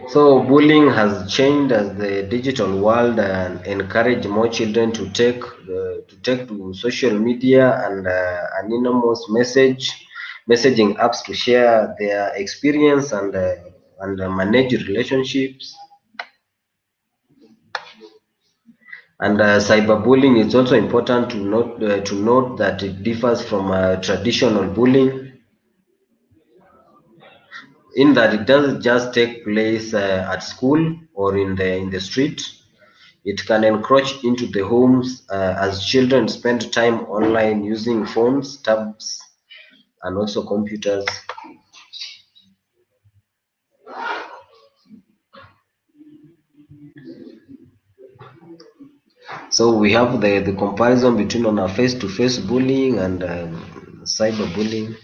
So bullying has changed as the digital world and encourage more children to take to social media and anonymous messaging apps to share their experience and manage relationships. And cyberbullying is also important to note that it differs from traditional bullying in that it doesn't just take place at school or in the street. It can encroach into the homes as children spend time online using phones, tabs, and also computers. So we have the comparison between on a face-to-face bullying and cyberbullying.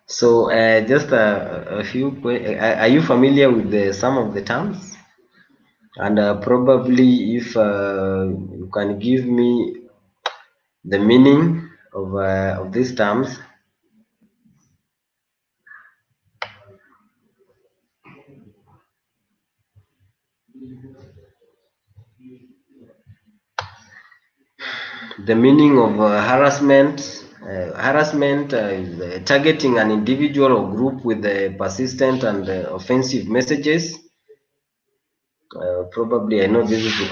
So just a few. Are you familiar with some of the terms? And probably if you can give me the meaning of these terms. The meaning of harassment is targeting an individual or group with persistent and offensive messages. Probably, I know this is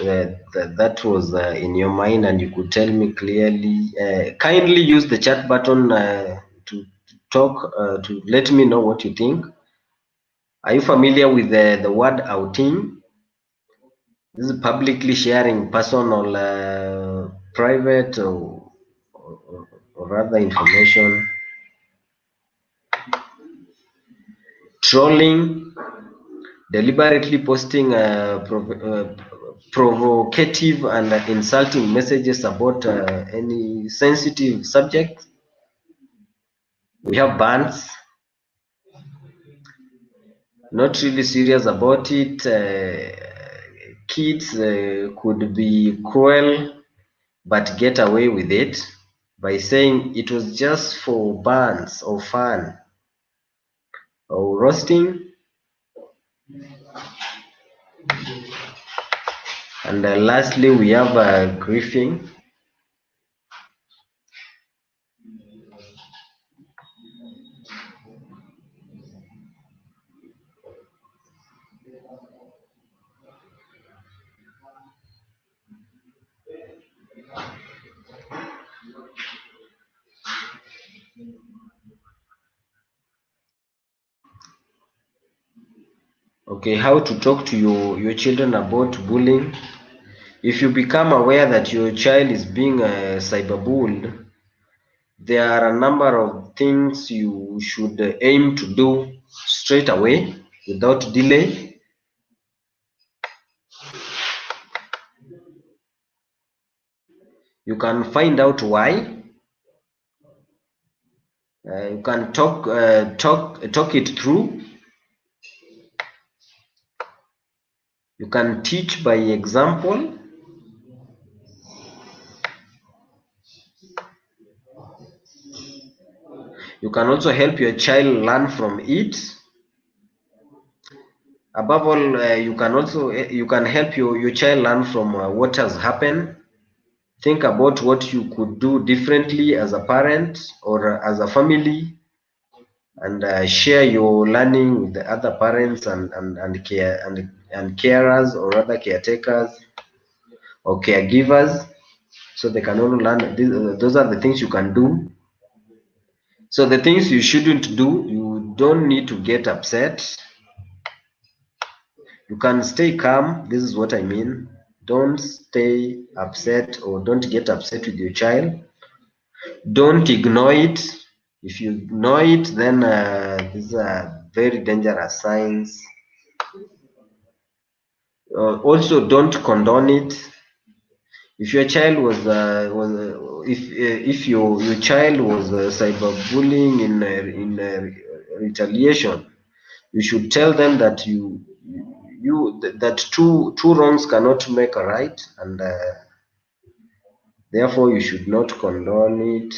that was in your mind, and you could tell me clearly. Kindly use the chat button to talk to let me know what you think. Are you familiar with the word outing? This is publicly sharing personal, private, or rather information. Trolling, deliberately posting provocative and insulting messages about any sensitive subject. We have bans, not really serious about it. Kids could be cruel but get away with it by saying it was just for bans or fun or roasting. And lastly, we have griefing. Okay, how to talk to your children about bullying. If you become aware that your child is being cyberbullied, there are a number of things you should aim to do straight away without delay. You can find out why. You can talk it through. You can teach by example. You can also help your child learn from it. Above all, you can help your child learn from what has happened. Think about what you could do differently as a parent or as a family, and share your learning with the other parents and carers or other caretakers or caregivers, so they can all learn. Those are the things you can do. So the things you shouldn't do, you don't need to get upset. You can stay calm. This is what I mean. Don't stay upset or don't get upset with your child. Don't ignore it. If you ignore it, then these are very dangerous signs. Also, don't condone it. If your child if your child was cyberbullying in retaliation, you should tell them that that two wrongs cannot make a right, and therefore you should not condone it.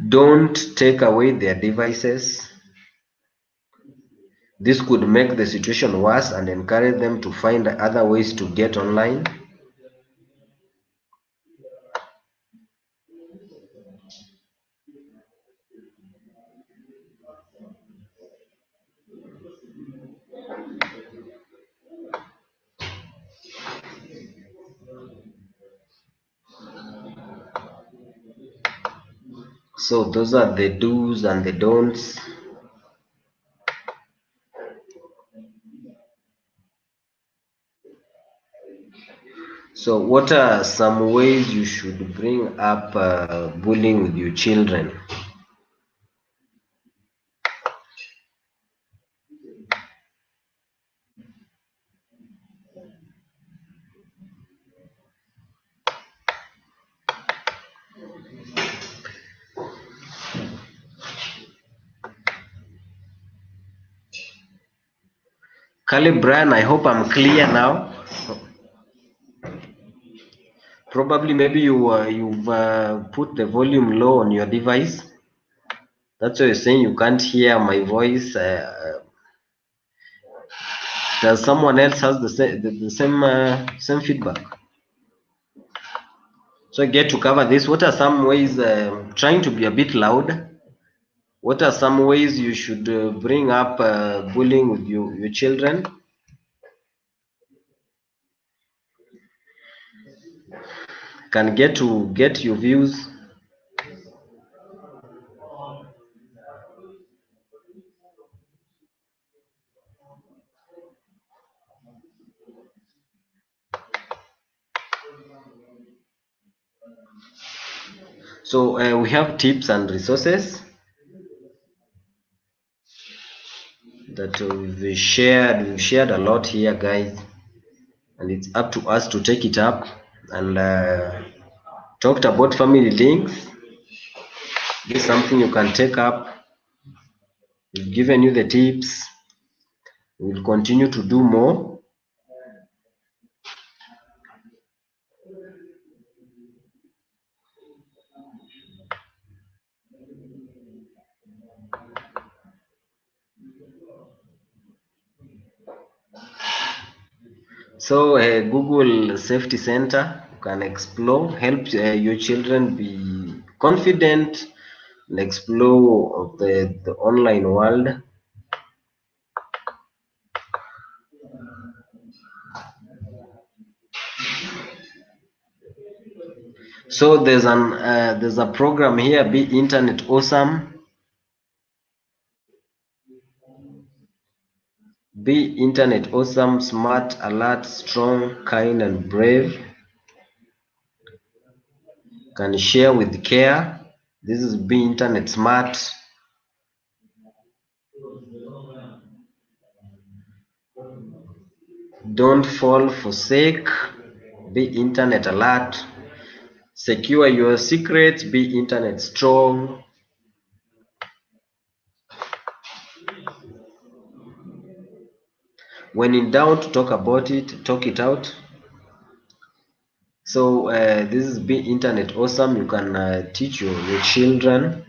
Don't take away their devices. This could make the situation worse and encourage them to find other ways to get online. So those are the do's and the don'ts. So what are some ways you should bring up bullying with your children? Caleb Brian, I hope I'm clear now. Probably maybe you've put the volume low on your device. That's why you're saying you can't hear my voice. Does someone else has the same feedback? So I get to cover this. What are some ways? Trying to be a bit loud. What are some ways you should bring up bullying with your children? Can get your views. So we have tips and resources that we've shared. We've shared a lot here, guys, and it's up to us to take it up. And talked about family links. This is something you can take up. We've given you the tips. We'll continue to do more. So Google Safety Center, you can explore, help your children be confident and explore of the online world. So there's a program here, Be Internet Awesome. Be internet awesome, smart, alert, strong, kind, and brave. Can share with care. This is be internet smart. Don't fall, forsake. Be internet alert. Secure your secrets. Be internet strong. When in doubt, talk about it. Talk it out. So this is be internet awesome. You can teach your children.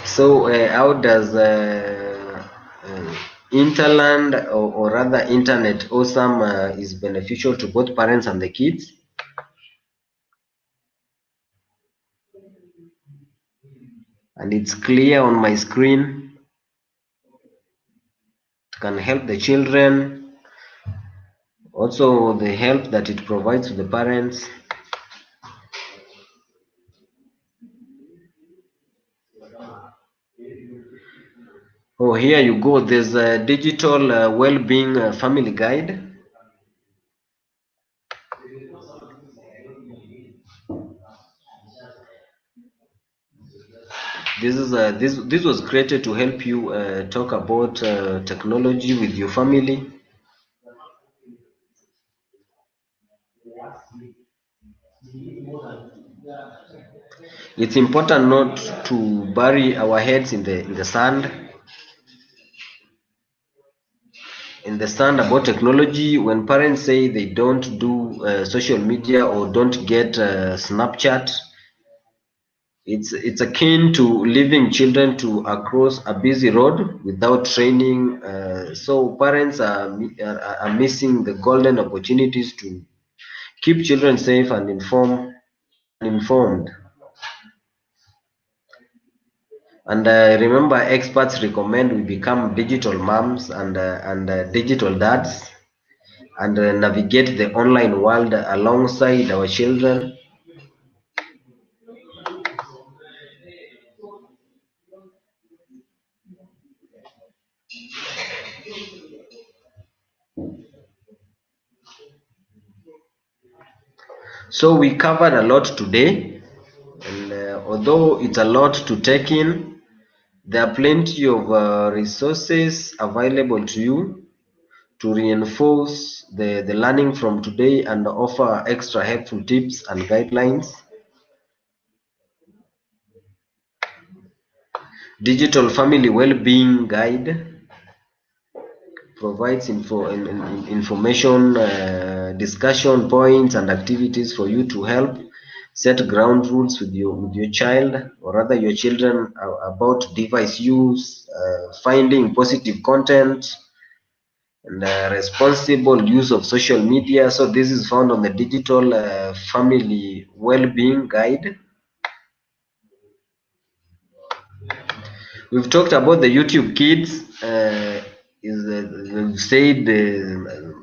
So how does Interland or rather internet awesome is beneficial to both parents and the kids? And it's clear on my screen. It can help the children. Also the help that it provides to the parents. Oh, here you go. There's a digital well-being family guide. This was created to help you talk about technology with your family. It's important not to bury our heads in the sand. In the sand about technology. When parents say they don't do social media or don't get Snapchat, it's akin to leaving children to across a busy road without training. So parents are missing the golden opportunities to keep children safe and informed. And remember, experts recommend we become digital moms and digital dads and navigate the online world alongside our children. So we covered a lot today, and although it's a lot to take in, there are plenty of resources available to you to reinforce the learning from today and offer extra helpful tips and guidelines. Digital Family Well-being Guide provides information, discussion points, and activities for you to help set ground rules with your child or rather your children about device use, finding positive content, and responsible use of social media. So this is found on the Digital Family Well-being Guide. We've talked about the YouTube Kids. We've said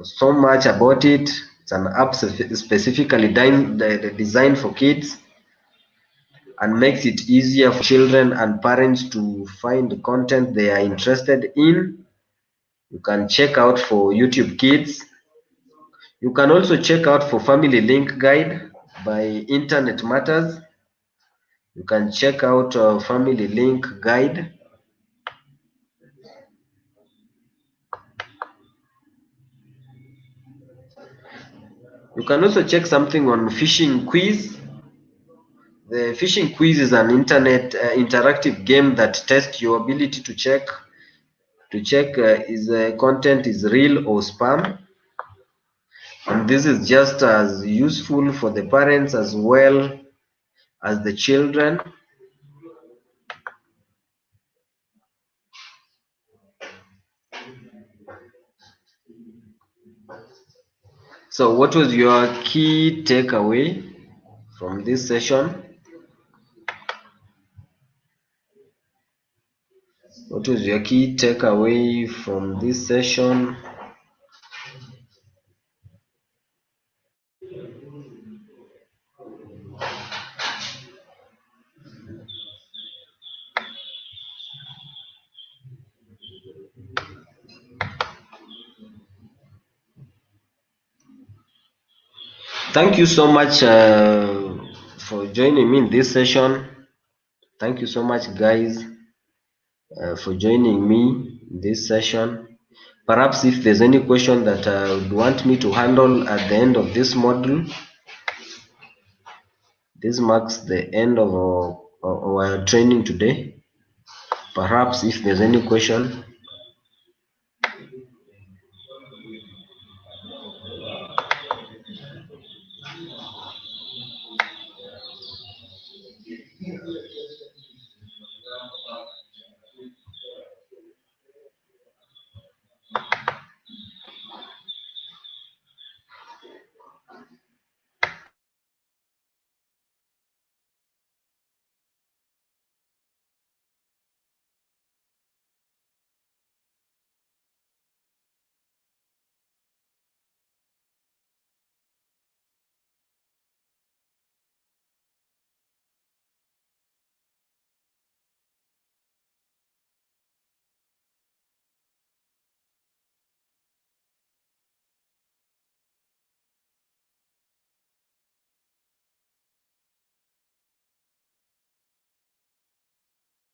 so much about it. It's an app specifically designed for kids and makes it easier for children and parents to find content they are interested in. You can check out for YouTube Kids. You can also check out for Family Link Guide by Internet Matters. You can check out Family Link Guide. You can also check something on Fishing Quiz. The Fishing Quiz is an internet interactive game that tests your ability to check is content is real or spam. And this is just as useful for the parents as well as the children. So what was your key takeaway from this session? What was your key takeaway from this session? Thank you so much for joining me in this session. Thank you so much, guys, for joining me in this session. Perhaps if there's any question that would want me to handle at the end of this module, this marks the end of our training today. Perhaps if there's any question,